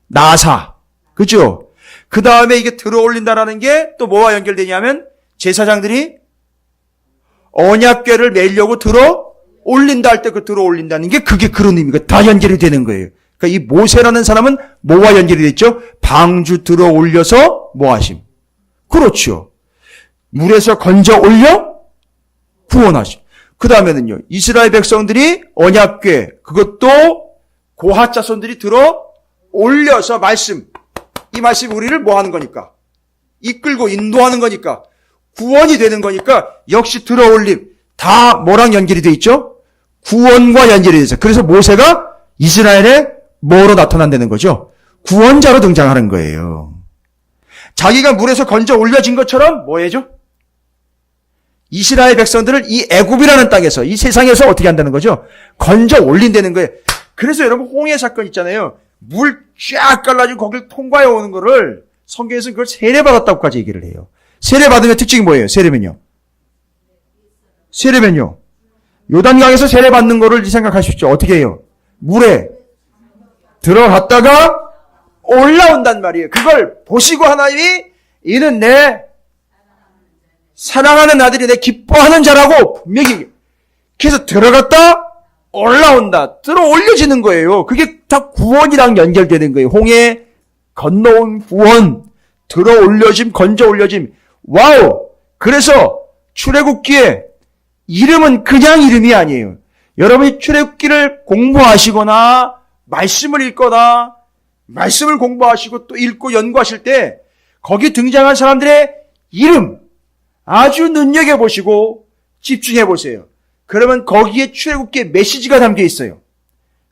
나사, 그죠? 그 다음에 이게 들어 올린다라는 게 또 뭐와 연결되냐면 제사장들이 언약궤를 매려고 들어 올린다 할 때 그 들어 올린다는 게 그게 그런 의미가 다 연결이 되는 거예요. 그러니까 이 모세라는 사람은 뭐와 연결이 됐죠? 방주 들어 올려서 뭐 하심? 그렇죠. 물에서 건져 올려 구원하심. 그 다음에는요, 이스라엘 백성들이 언약궤, 그것도 고핫 자손들이 들어 올려서 말씀, 이 말씀이 우리를 뭐 하는 거니까? 이끌고 인도하는 거니까, 구원이 되는 거니까, 역시 들어 올림, 다 뭐랑 연결이 돼 있죠? 구원과 연결이 돼서. 그래서 모세가 이스라엘에 뭐로 나타난다는 거죠? 구원자로 등장하는 거예요. 자기가 물에서 건져 올려진 것처럼 뭐 해죠? 이스라엘 백성들을 이 애굽이라는 땅에서, 이 세상에서 어떻게 한다는 거죠? 건져 올린다는 거예요. 그래서 여러분 홍해 사건 있잖아요. 물 쫙 갈라지고 거길 통과해 오는 거를 성경에서는 그걸 세례받았다고까지 얘기를 해요. 세례받으면 특징이 뭐예요? 세례면요. 요단강에서 세례받는 거를 생각하십시오. 어떻게 해요? 물에 들어갔다가 올라온단 말이에요. 그걸 보시고 하나님이 이는 내 사랑하는 아들이 내 기뻐하는 자라고 분명히, 그래서 들어갔다 올라온다, 들어 올려지는 거예요. 그게 다 구원이랑 연결되는 거예요. 홍해 건너온 구원, 들어 올려짐, 건져 올려짐. 와우! 그래서 출애굽기에 이름은 그냥 이름이 아니에요. 여러분이 출애굽기를 공부하시거나 말씀을 읽거나 말씀을 공부하시고 또 읽고 연구하실 때 거기 등장한 사람들의 이름 아주 눈여겨보시고 집중해보세요. 그러면 거기에 출애굽기의 메시지가 담겨 있어요.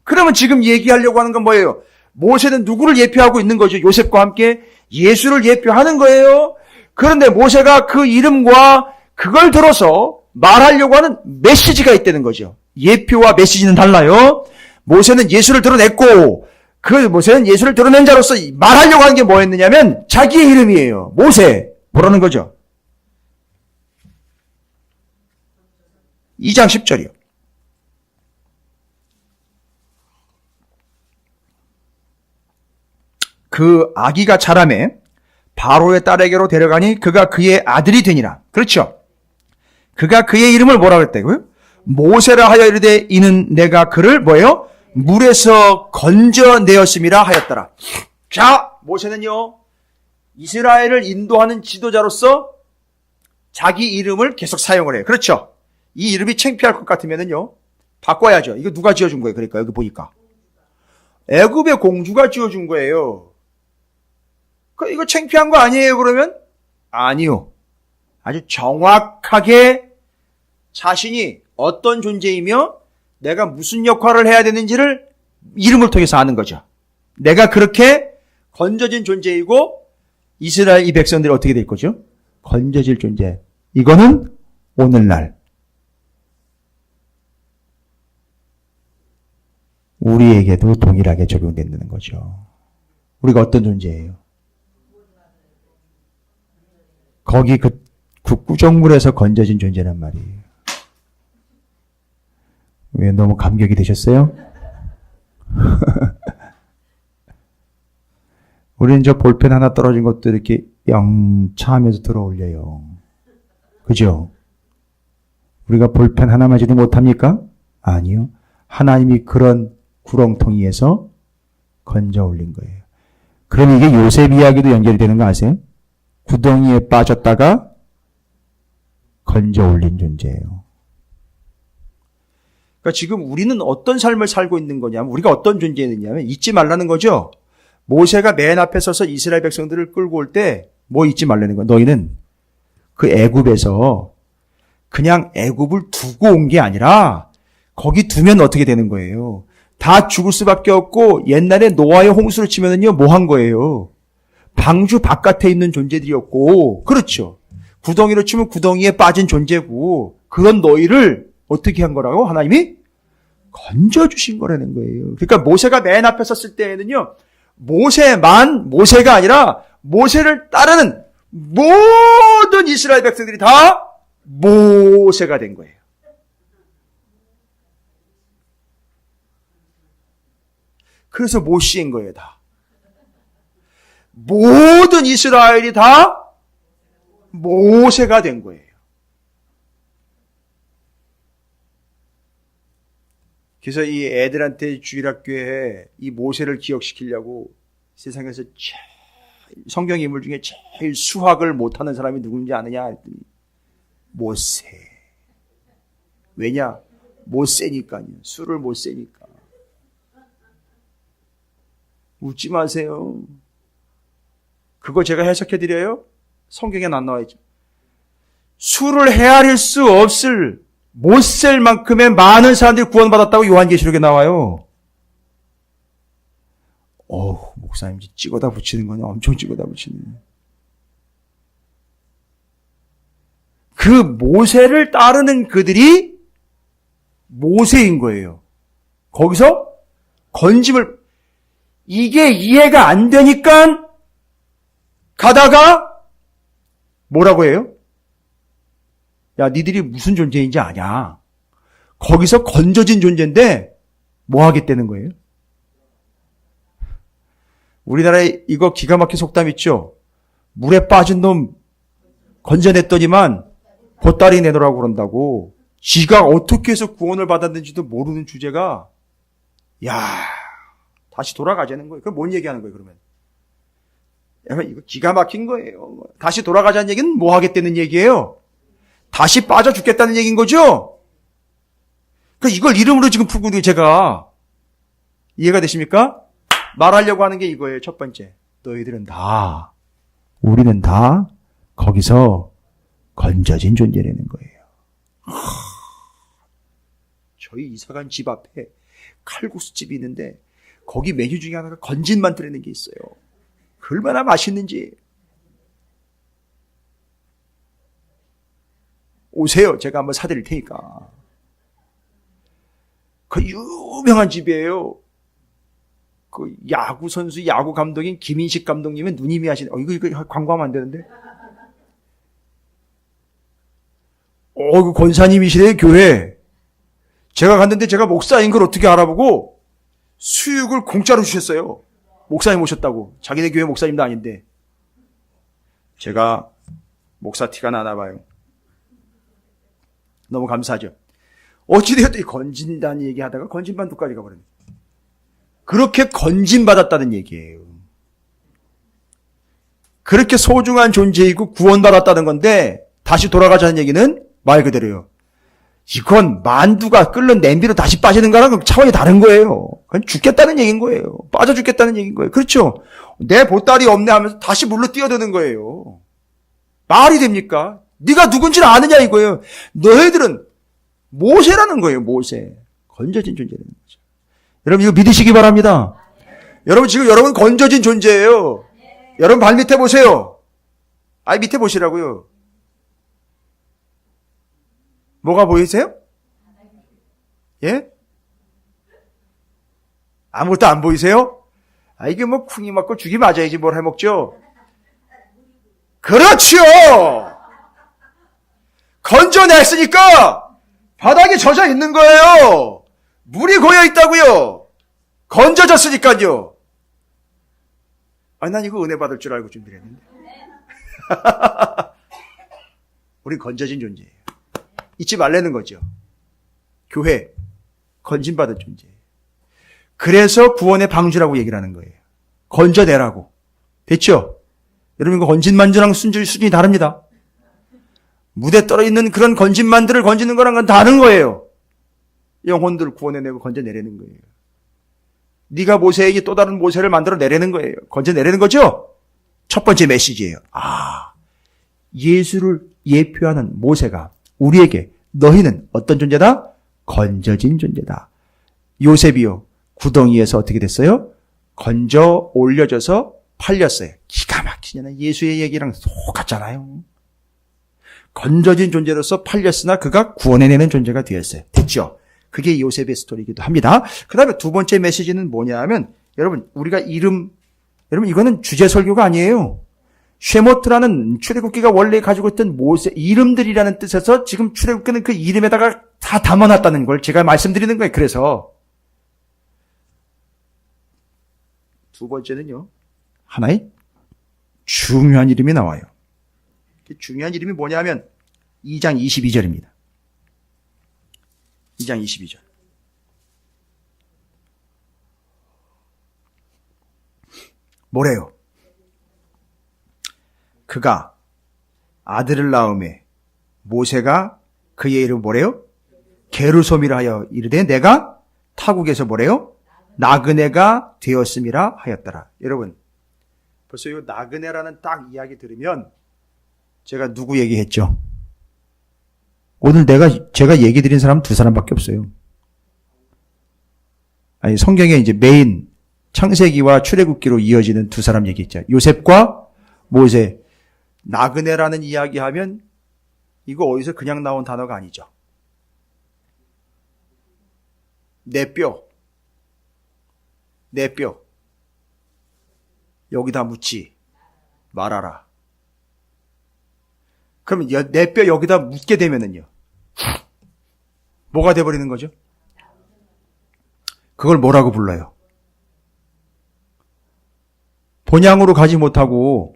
그러면 지금 얘기하려고 하는 건 뭐예요? 모세는 누구를 예표하고 있는 거죠? 요셉과 함께 예수를 예표하는 거예요. 그런데 모세가 그 이름과 그걸 들어서 말하려고 하는 메시지가 있다는 거죠. 예표와 메시지는 달라요. 모세는 예수를 드러냈고 그 모세는 예수를 드러낸 자로서 말하려고 하는 게 뭐였느냐면 자기의 이름이에요. 모세. 뭐라는 거죠? 2장 10절이요. 그 아기가 자라매 바로의 딸에게로 데려가니 그가 그의 아들이 되니라. 그렇죠? 그가 그의 이름을 뭐라고 했다고요? 모세라 하여 이르되 이는 내가 그를 뭐예요? 물에서 건져내었음이라 하였더라. 자, 모세는요, 이스라엘을 인도하는 지도자로서 자기 이름을 계속 사용을 해요. 그렇죠? 이 이름이 창피할 것 같으면은요, 바꿔야죠. 이거 누가 지어준 거예요? 그러니까 여기 보니까 애굽의 공주가 지어준 거예요. 이거 창피한 거 아니에요? 그러면 아니요. 아주 정확하게 자신이 어떤 존재이며 내가 무슨 역할을 해야 되는지를 이름을 통해서 아는 거죠. 내가 그렇게 건져진 존재이고 이스라엘 이 백성들이 어떻게 될 거죠? 건져질 존재. 이거는 오늘날 우리에게도 동일하게 적용된다는 거죠. 우리가 어떤 존재예요? 거기 그 구정물에서 건져진 존재란 말이에요. 왜 너무 감격이 되셨어요? 우리는 저 볼펜 하나 떨어진 것도 이렇게 영차하면서 들어 올려요. 그죠? 우리가 볼펜 하나 맞지도 못합니까? 아니요. 하나님이 그런 구렁텅이에서 건져 올린 거예요. 그럼 이게 요셉 이야기도 연결이 되는 거 아세요? 구덩이에 빠졌다가 건져 올린 존재예요. 그러니까 지금 우리는 어떤 삶을 살고 있는 거냐면, 우리가 어떤 존재였냐면 잊지 말라는 거죠. 모세가 맨 앞에 서서 이스라엘 백성들을 끌고 올 때 뭐 잊지 말라는 거야. 너희는 그 애굽에서 그냥 애굽을 두고 온 게 아니라 거기 두면 어떻게 되는 거예요? 다 죽을 수밖에 없고, 옛날에 노아의 홍수를 치면은요, 뭐 한 거예요? 방주 바깥에 있는 존재들이었고, 그렇죠. 구덩이로 치면 구덩이에 빠진 존재고, 그런 너희를 어떻게 한 거라고? 하나님이 건져주신 거라는 거예요. 그러니까 모세가 맨 앞에 섰을 때에는요, 모세가 아니라 모세를 따르는 모든 이스라엘 백성들이 다 모세가 된 거예요. 그래서 모시인 거예요, 다. 모든 이스라엘이 다 모세가 된 거예요. 그래서 이 애들한테 주일학교에 이 모세를 기억시키려고 세상에서 성경 인물 중에 제일 수학을 못하는 사람이 누군지 아느냐 했더니 모세. 왜냐? 못 세니까요. 수를 못 세니까. 웃지 마세요. 그거 제가 해석해드려요? 성경에 안 나와있죠. 수를 헤아릴 수 없을 못 셀 만큼의 많은 사람들이 구원받았다고 요한계시록에 나와요. 목사님 찍어다 붙이는 거냐? 엄청 찍어다 붙이네. 그 모세를 따르는 그들이 모세인 거예요. 거기서 건짐을, 이게 이해가 안 되니까 가다가 뭐라고 해요? 야, 니들이 무슨 존재인지 아냐? 거기서 건져진 존재인데 뭐 하겠다는 거예요? 우리나라에 이거 기가 막힌 속담 있죠? 물에 빠진 놈 건져냈더니만 보따리 내놓으라고 그런다고. 지가 어떻게 해서 구원을 받았는지도 모르는 주제가, 다시 돌아가자는 거예요. 그럼 뭔 얘기하는 거예요, 그러면? 이거 기가 막힌 거예요. 다시 돌아가자는 얘기는 뭐 하겠다는 얘기예요? 다시 빠져 죽겠다는 얘기인 거죠? 이걸 이름으로 지금 풀고 있는 게 제가 이해가 되십니까? 말하려고 하는 게 이거예요. 첫 번째. 우리는 다 거기서 건져진 존재라는 거예요. 저희 이사간 집 앞에 칼국수집이 있는데 거기 메뉴 중에 하나가 건진만두라는 게 있어요. 얼마나 맛있는지. 오세요. 제가 한번 사드릴 테니까. 그 유명한 집이에요. 그 야구 선수, 야구 감독인 김인식 감독님의 누님이 하시는, 이거 광고하면 안 되는데? 그 권사님이시래요, 교회. 제가 갔는데 제가 목사인 걸 어떻게 알아보고 수육을 공짜로 주셨어요. 목사님 오셨다고. 자기네 교회 목사님도 아닌데. 제가 목사 티가 나나 봐요. 너무 감사하죠. 어찌되었든 건진다는 얘기하다가 건진반도까지 가버렸네. 그렇게 건진받았다는 얘기예요. 그렇게 소중한 존재이고 구원받았다는 건데, 다시 돌아가자는 얘기는 말 그대로요. 이건 만두가 끓는 냄비로 다시 빠지는 거랑 차원이 다른 거예요. 그건 죽겠다는 얘기인 거예요. 빠져 죽겠다는 얘기인 거예요. 그렇죠? 내 보따리 없네 하면서 다시 물로 뛰어드는 거예요. 말이 됩니까? 네가 누군지는 아느냐 이거예요. 너희들은 모세라는 거예요. 모세. 건져진 존재라는 거죠. 여러분 이거 믿으시기 바랍니다. 여러분 지금 여러분 건져진 존재예요. 여러분 발 밑에 보세요. 밑에 보시라고요. 뭐가 보이세요? 예? 아무것도 안 보이세요? 이게 뭐 쿵이 맞고 죽이 맞아야지 뭘 해먹죠? 그렇죠! 건져냈으니까 바닥에 젖어 있는 거예요. 물이 고여 있다고요. 건져졌으니까요. 난 이거 은혜 받을 줄 알고 준비를 했는데. 우리 건져진 존재예요. 잊지 말라는 거죠. 교회, 건진받은 존재. 그래서 구원의 방주라고 얘기를 하는 거예요. 건져내라고. 됐죠? 여러분 이거 건진만두랑 수준이 다릅니다. 무대 떨어 있는 그런 건진만두를 건지는 거랑 건 다른 거예요. 영혼들 구원해내고 건져내려는 거예요. 네가 모세에게 또 다른 모세를 만들어 내려는 거예요. 건져내려는 거죠? 첫 번째 메시지예요. 예수를 예표하는 모세가 우리에게 너희는 어떤 존재다? 건져진 존재다. 요셉이요. 구덩이에서 어떻게 됐어요? 건져 올려져서 팔렸어요. 기가 막히잖아요. 예수의 얘기랑 똑같잖아요. 건져진 존재로서 팔렸으나 그가 구원해내는 존재가 되었어요. 됐죠? 그게 요셉의 스토리이기도 합니다. 그 다음에 두 번째 메시지는 뭐냐 하면 여러분 우리가 여러분 이거는 주제 설교가 아니에요. 쉐모트라는 출애굽기가 원래 가지고 있던 모세 이름들이라는 뜻에서 지금 출애굽기는 그 이름에다가 다 담아놨다는 걸 제가 말씀드리는 거예요. 그래서 두 번째는요. 하나의 중요한 이름이 나와요. 중요한 이름이 뭐냐면 2장 22절입니다. 2장 22절. 뭐래요? 그가 아들을 낳음에 모세가 그의 이름 뭐래요? 게르솜이라 하여 이르되 내가 타국에서 뭐래요? 나그네가 되었음이라 하였더라. 여러분 벌써 이 나그네라는 딱 이야기 들으면 제가 누구 얘기했죠? 오늘 제가 얘기 드린 사람 두 사람밖에 없어요. 아니 성경에 이제 메인 창세기와 출애굽기로 이어지는 두 사람 얘기했죠. 요셉과 모세. 나그네라는 이야기하면 이거 어디서 그냥 나온 단어가 아니죠. 내 뼈 여기다 묻지 말아라. 그러면 내 뼈 여기다 묻게 되면은요 뭐가 돼버리는 거죠? 그걸 뭐라고 불러요? 본향으로 가지 못하고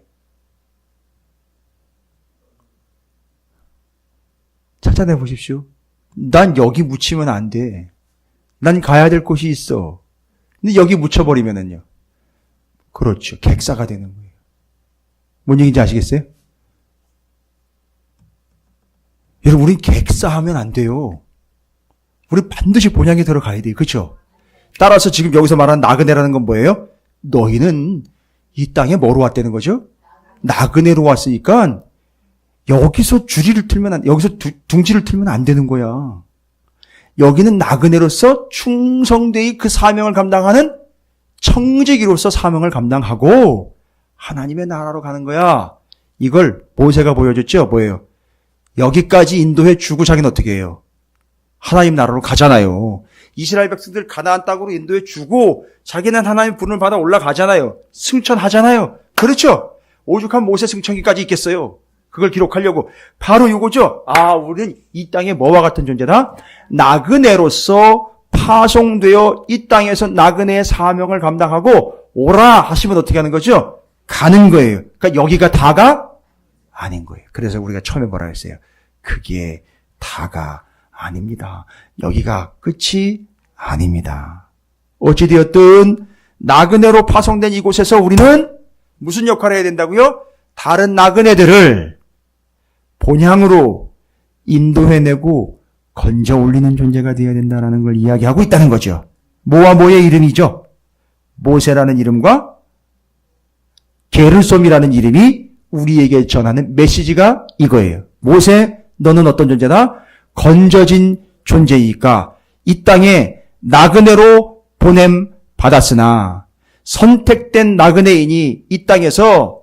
찾아내 보십시오. 난 여기 묻히면 안 돼. 난 가야 될 곳이 있어. 근데 여기 묻혀버리면은요. 그렇죠. 객사가 되는 거예요. 뭔 얘기인지 아시겠어요? 여러분, 우린 객사하면 안 돼요. 우리 반드시 본향에 들어가야 돼요. 그렇죠? 따라서 지금 여기서 말하는 나그네라는 건 뭐예요? 너희는 이 땅에 뭐로 왔다는 거죠? 나그네로 왔으니까 여기서 주리를 틀면 여기서 둥지를 틀면 안 되는 거야. 여기는 나그네로서 충성되이 그 사명을 감당하는 청지기로서 사명을 감당하고 하나님의 나라로 가는 거야. 이걸 모세가 보여줬죠. 뭐예요? 여기까지 인도해 주고 자기는 어떻게 해요? 하나님 나라로 가잖아요. 이스라엘 백성들 가나안 땅으로 인도해 주고 자기는 하나님 부름을 받아 올라가잖아요. 승천하잖아요. 그렇죠? 오죽한 모세 승천기까지 있겠어요. 그걸 기록하려고. 바로 이거죠. 우리는 이 땅에 뭐와 같은 존재다? 나그네로서 파송되어 이 땅에서 나그네의 사명을 감당하고 오라 하시면 어떻게 하는 거죠? 가는 거예요. 그러니까 여기가 다가 아닌 거예요. 그래서 우리가 처음에 뭐라 했어요? 그게 다가 아닙니다. 여기가 끝이 아닙니다. 어찌되었든 나그네로 파송된 이곳에서 우리는 무슨 역할을 해야 된다고요? 다른 나그네들을 본향으로 인도해내고 건져 올리는 존재가 되어야 된다는 걸 이야기하고 있다는 거죠. 모와 모의 이름이죠. 모세라는 이름과 게르솜이라는 이름이 우리에게 전하는 메시지가 이거예요. 모세, 너는 어떤 존재다? 건져진 존재이니까 이 땅에 나그네로 보냄 받았으나 선택된 나그네인이 이 땅에서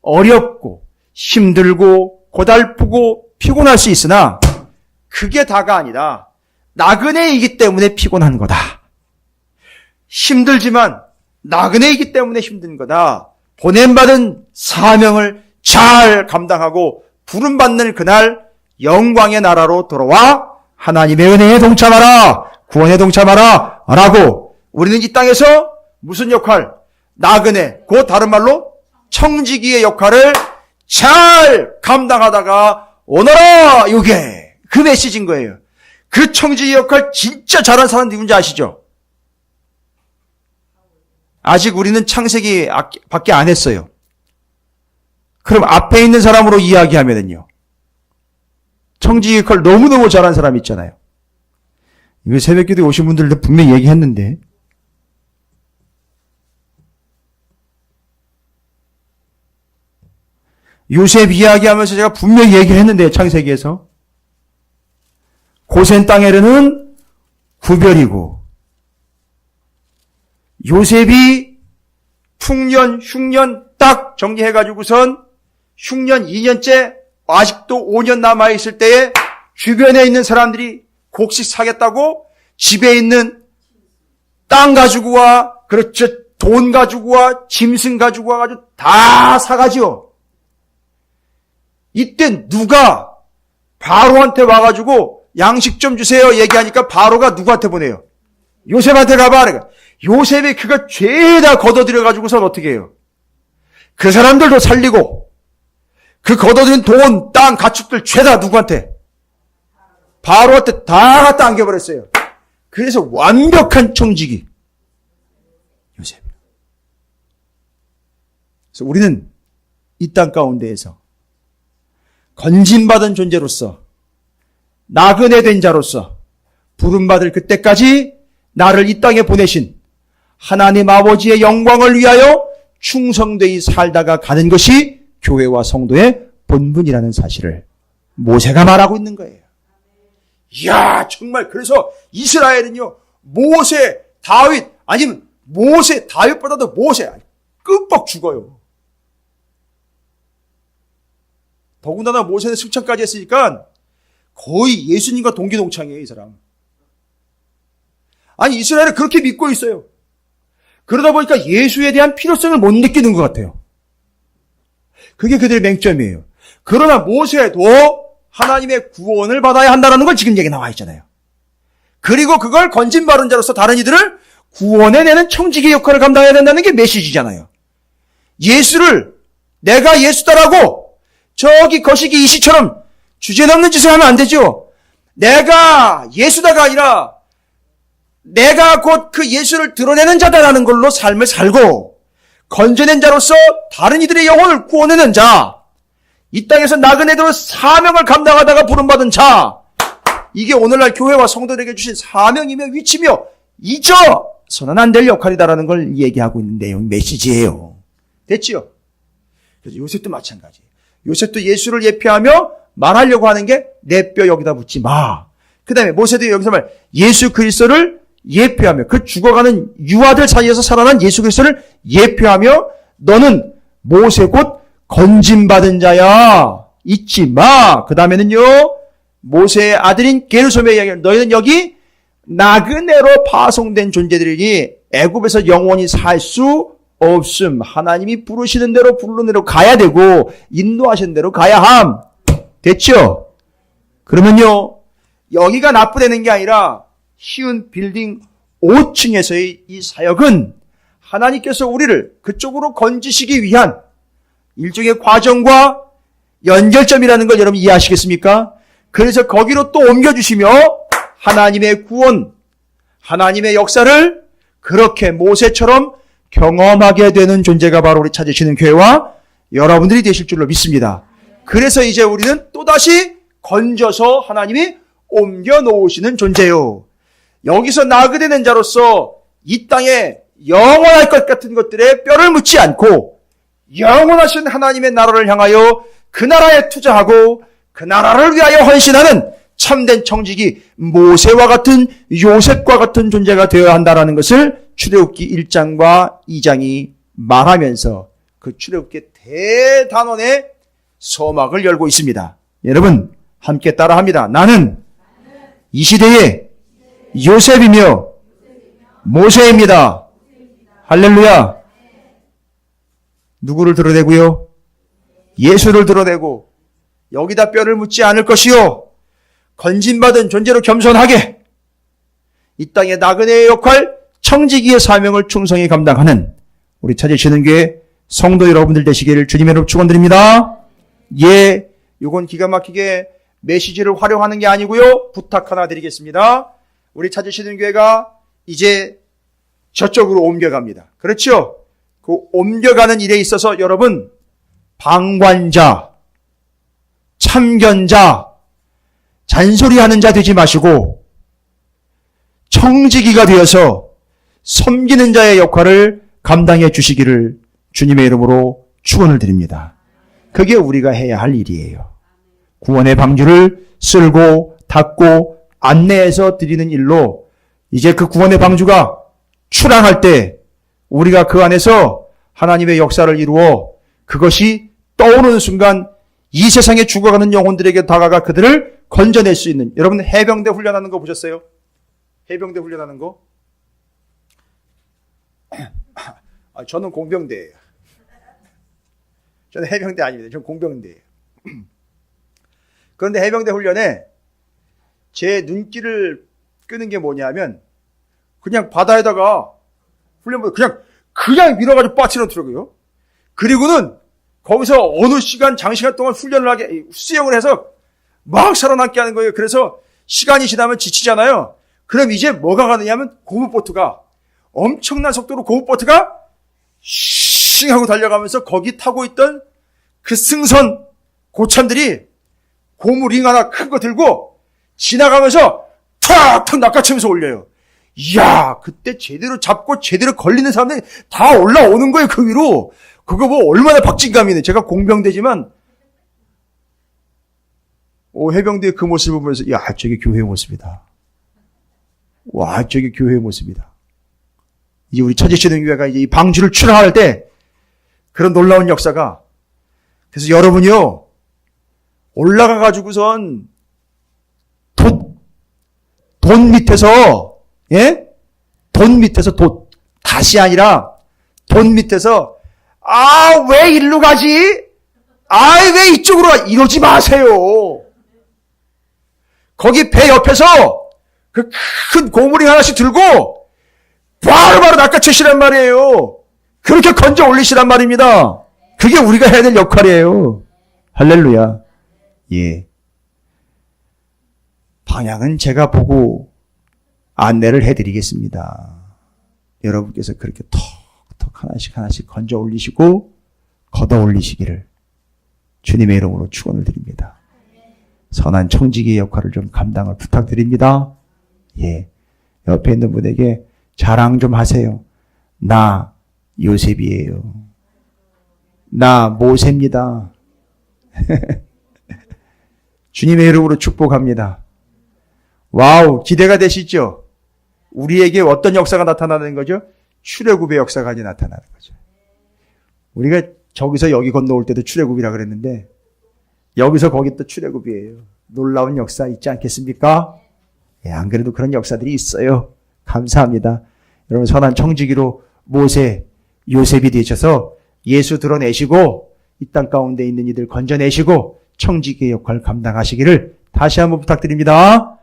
어렵고 힘들고 고달프고 피곤할 수 있으나 그게 다가 아니라 나그네이기 때문에 피곤한 거다. 힘들지만 나그네이기 때문에 힘든 거다. 보냄받은 사명을 잘 감당하고 부름받는 그날 영광의 나라로 돌아와 하나님의 은혜에 동참하라, 구원에 동참하라 라고 우리는 이 땅에서 무슨 역할? 나그네, 그 다른 말로 청지기의 역할을 잘 감당하다가 오너라 요게 그 메시지인 거예요. 그 청지기 역할 진짜 잘한 사람 누군지 아시죠? 아직 우리는 창세기 밖에 안 했어요. 그럼 앞에 있는 사람으로 이야기하면은요. 청지기 역할 너무너무 잘한 사람 있잖아요. 이거 새벽기도에 오신 분들도 분명히 얘기했는데 요셉 이야기하면서 제가 분명히 얘기했는데 창세기에서 고센 땅에는 구별이고 요셉이 풍년, 흉년 딱 정리해가지고선 흉년 2년째 아직도 5년 남아있을 때에 주변에 있는 사람들이 곡식 사겠다고 집에 있는 땅 가지고 와, 그렇죠. 돈 가지고 와, 짐승 가지고 와가지고 다 사가지요. 이때 누가 바로한테 와가지고 양식 좀 주세요 얘기하니까 바로가 누구한테 보내요? 요셉한테 가봐. 그러니까 요셉이 그거 죄다 걷어들여가지고선 어떻게 해요? 그 사람들도 살리고 그 걷어들인 돈, 땅, 가축들 죄다 누구한테? 바로한테 다 갖다 안겨버렸어요. 그래서 완벽한 청지기 요셉. 그래서 우리는 이 땅 가운데에서 건진받은 존재로서 나그네 된 자로서 부름받을 그때까지 나를 이 땅에 보내신 하나님 아버지의 영광을 위하여 충성되이 살다가 가는 것이 교회와 성도의 본분이라는 사실을 모세가 말하고 있는 거예요. 이야, 정말 그래서 이스라엘은요, 모세, 다윗, 아니면 모세, 다윗보다도 모세, 끔뻑 죽어요. 더군다나 모세는 승천까지 했으니까 거의 예수님과 동기동창이에요, 이 사람. 아니, 이스라엘은 그렇게 믿고 있어요. 그러다 보니까 예수에 대한 필요성을 못 느끼는 것 같아요. 그게 그들의 맹점이에요. 그러나 모세도 하나님의 구원을 받아야 한다는 걸 지금 얘기 나와 있잖아요. 그리고 그걸 건진받은 자로서 다른 이들을 구원해내는 청지기 역할을 감당해야 된다는 게 메시지잖아요. 예수를 내가 예수다라고 저기 거시기 이시처럼 주제넘는 짓을 하면 안 되죠. 내가 예수다가 아니라 내가 곧 그 예수를 드러내는 자다라는 걸로 삶을 살고 건져낸 자로서 다른 이들의 영혼을 구원하는 자, 이 땅에서 나그네들로 사명을 감당하다가 부름받은 자, 이게 오늘날 교회와 성도들에게 주신 사명이며 위치며 잊어서는 안 될 역할이다라는 걸 얘기하고 있는 내용, 메시지예요. 됐지요? 그래서 요셉도 마찬가지예요. 요셉도 예수를 예표하며 말하려고 하는 게 내 뼈 여기다 묻지 마. 그 다음에 모세도 여기서 말 예수 그리스도를 예표하며 그 죽어가는 유아들 사이에서 살아난 예수 그리스도를 예표하며 너는 모세 곧 건진받은 자야. 잊지 마. 그 다음에는요. 모세의 아들인 게르솜의 이야기를 너희는 여기 나그네로 파송된 존재들이니 애굽에서 영원히 살 수 없음. 하나님이 부르시는 대로 부르는 대로 가야 되고 인도하시는 대로 가야 함. 됐죠? 그러면요. 여기가 나쁘다는 게 아니라 쉬운 빌딩 5층에서의 이 사역은 하나님께서 우리를 그쪽으로 건지시기 위한 일종의 과정과 연결점이라는 걸 여러분 이해하시겠습니까? 그래서 거기로 또 옮겨주시며 하나님의 구원, 하나님의 역사를 그렇게 모세처럼 경험하게 되는 존재가 바로 우리 찾으시는 교회와 여러분들이 되실 줄로 믿습니다. 그래서 이제 우리는 또다시 건져서 하나님이 옮겨 놓으시는 존재요. 여기서 나그네된 자로서 이 땅에 영원할 것 같은 것들에 뼈를 묻지 않고 영원하신 하나님의 나라를 향하여 그 나라에 투자하고 그 나라를 위하여 헌신하는 참된 청지기 모세와 같은 요셉과 같은 존재가 되어야 한다는 것을 출애굽기 1장과 2장이 말하면서 그 출애굽기 대단원의 서막을 열고 있습니다. 여러분 함께 따라합니다. 나는 이 시대의 요셉이며 모세입니다. 할렐루야. 누구를 드러내고요? 예수를 드러내고 여기다 뼈를 묻지 않을 것이요. 건진받은 존재로 겸손하게 이 땅의 나그네의 역할, 청지기의 사명을 충성히 감당하는 우리 찾으시는 교회 성도 여러분들 되시기를 주님의 이름으로 축원드립니다. 예, 이건 기가 막히게 메시지를 활용하는 게 아니고요. 부탁 하나 드리겠습니다. 우리 찾으시는 교회가 이제 저쪽으로 옮겨갑니다. 그렇죠? 그 옮겨가는 일에 있어서 여러분 방관자, 참견자, 잔소리하는 자 되지 마시고 청지기가 되어서 섬기는 자의 역할을 감당해 주시기를 주님의 이름으로 축원을 드립니다. 그게 우리가 해야 할 일이에요. 구원의 방주를 쓸고 닫고 안내해서 드리는 일로 이제 그 구원의 방주가 출항할 때 우리가 그 안에서 하나님의 역사를 이루어 그것이 떠오르는 순간 이 세상에 죽어가는 영혼들에게 다가가 그들을 건져낼 수 있는, 여러분 해병대 훈련하는 거 보셨어요? 해병대 훈련하는 거? 저는 공병대예요. 저는 해병대 아닙니다. 저는 공병대예요. 그런데 해병대 훈련에 제 눈길을 끄는 게 뭐냐면 그냥 바다에다가 훈련보다 그냥 밀어가지고 빠뜨려더라고요. 그리고는 거기서 어느 시간, 장시간 동안 훈련을 하게, 수영을 해서 막 살아남게 하는 거예요. 그래서 시간이 지나면 지치잖아요. 그럼 이제 뭐가 가느냐면 고무보트가, 엄청난 속도로 고무보트가 싱 하고 달려가면서 거기 타고 있던 그 승선 고참들이 고무링 하나 큰 거 들고 지나가면서 탁탁 낚아채면서 올려요. 이야, 그때 제대로 잡고 제대로 걸리는 사람들이 다 올라오는 거예요, 그 위로. 그거 뭐 얼마나 박진감이네. 제가 공병대지만 해병대의 그 모습을 보면서 야, 저게 교회의 모습이다. 와, 저게 교회의 모습이다. 이제 우리 천지시대교회가 이제 이 방주를 출항할 때 그런 놀라운 역사가, 그래서 여러분이요 올라가 가지고선 돈 밑에서, 예? 돈 밑에서 다시 아니라 돈 밑에서 왜 일로 가지? 왜 이쪽으로 가? 이러지 마세요. 거기 배 옆에서 그 큰 고무링 하나씩 들고 바로바로 낚아채시란 말이에요. 그렇게 건져 올리시란 말입니다. 그게 우리가 해야 될 역할이에요. 할렐루야. 예. 방향은 제가 보고 안내를 해드리겠습니다. 여러분께서 그렇게 톡톡 하나씩 건져 올리시고 걷어 올리시기를 주님의 이름으로 축원을 드립니다. 선한 청지기의 역할을 좀 감당을 부탁드립니다. 예, 옆에 있는 분에게 자랑 좀 하세요. 나 요셉이에요. 나 모세입니다. 주님의 이름으로 축복합니다. 와우, 기대가 되시죠? 우리에게 어떤 역사가 나타나는 거죠? 출애굽의 역사가 이제 나타나는 거죠. 우리가 저기서 여기 건너올 때도 출애굽이라 그랬는데 여기서 거기 또 출애굽이에요. 놀라운 역사 있지 않겠습니까? 예, 안 그래도 그런 역사들이 있어요. 감사합니다. 여러분 선한 청지기로 모세, 요셉이 되셔서 예수 드러내시고 이 땅 가운데 있는 이들 건져내시고 청지기의 역할을 감당하시기를 다시 한번 부탁드립니다.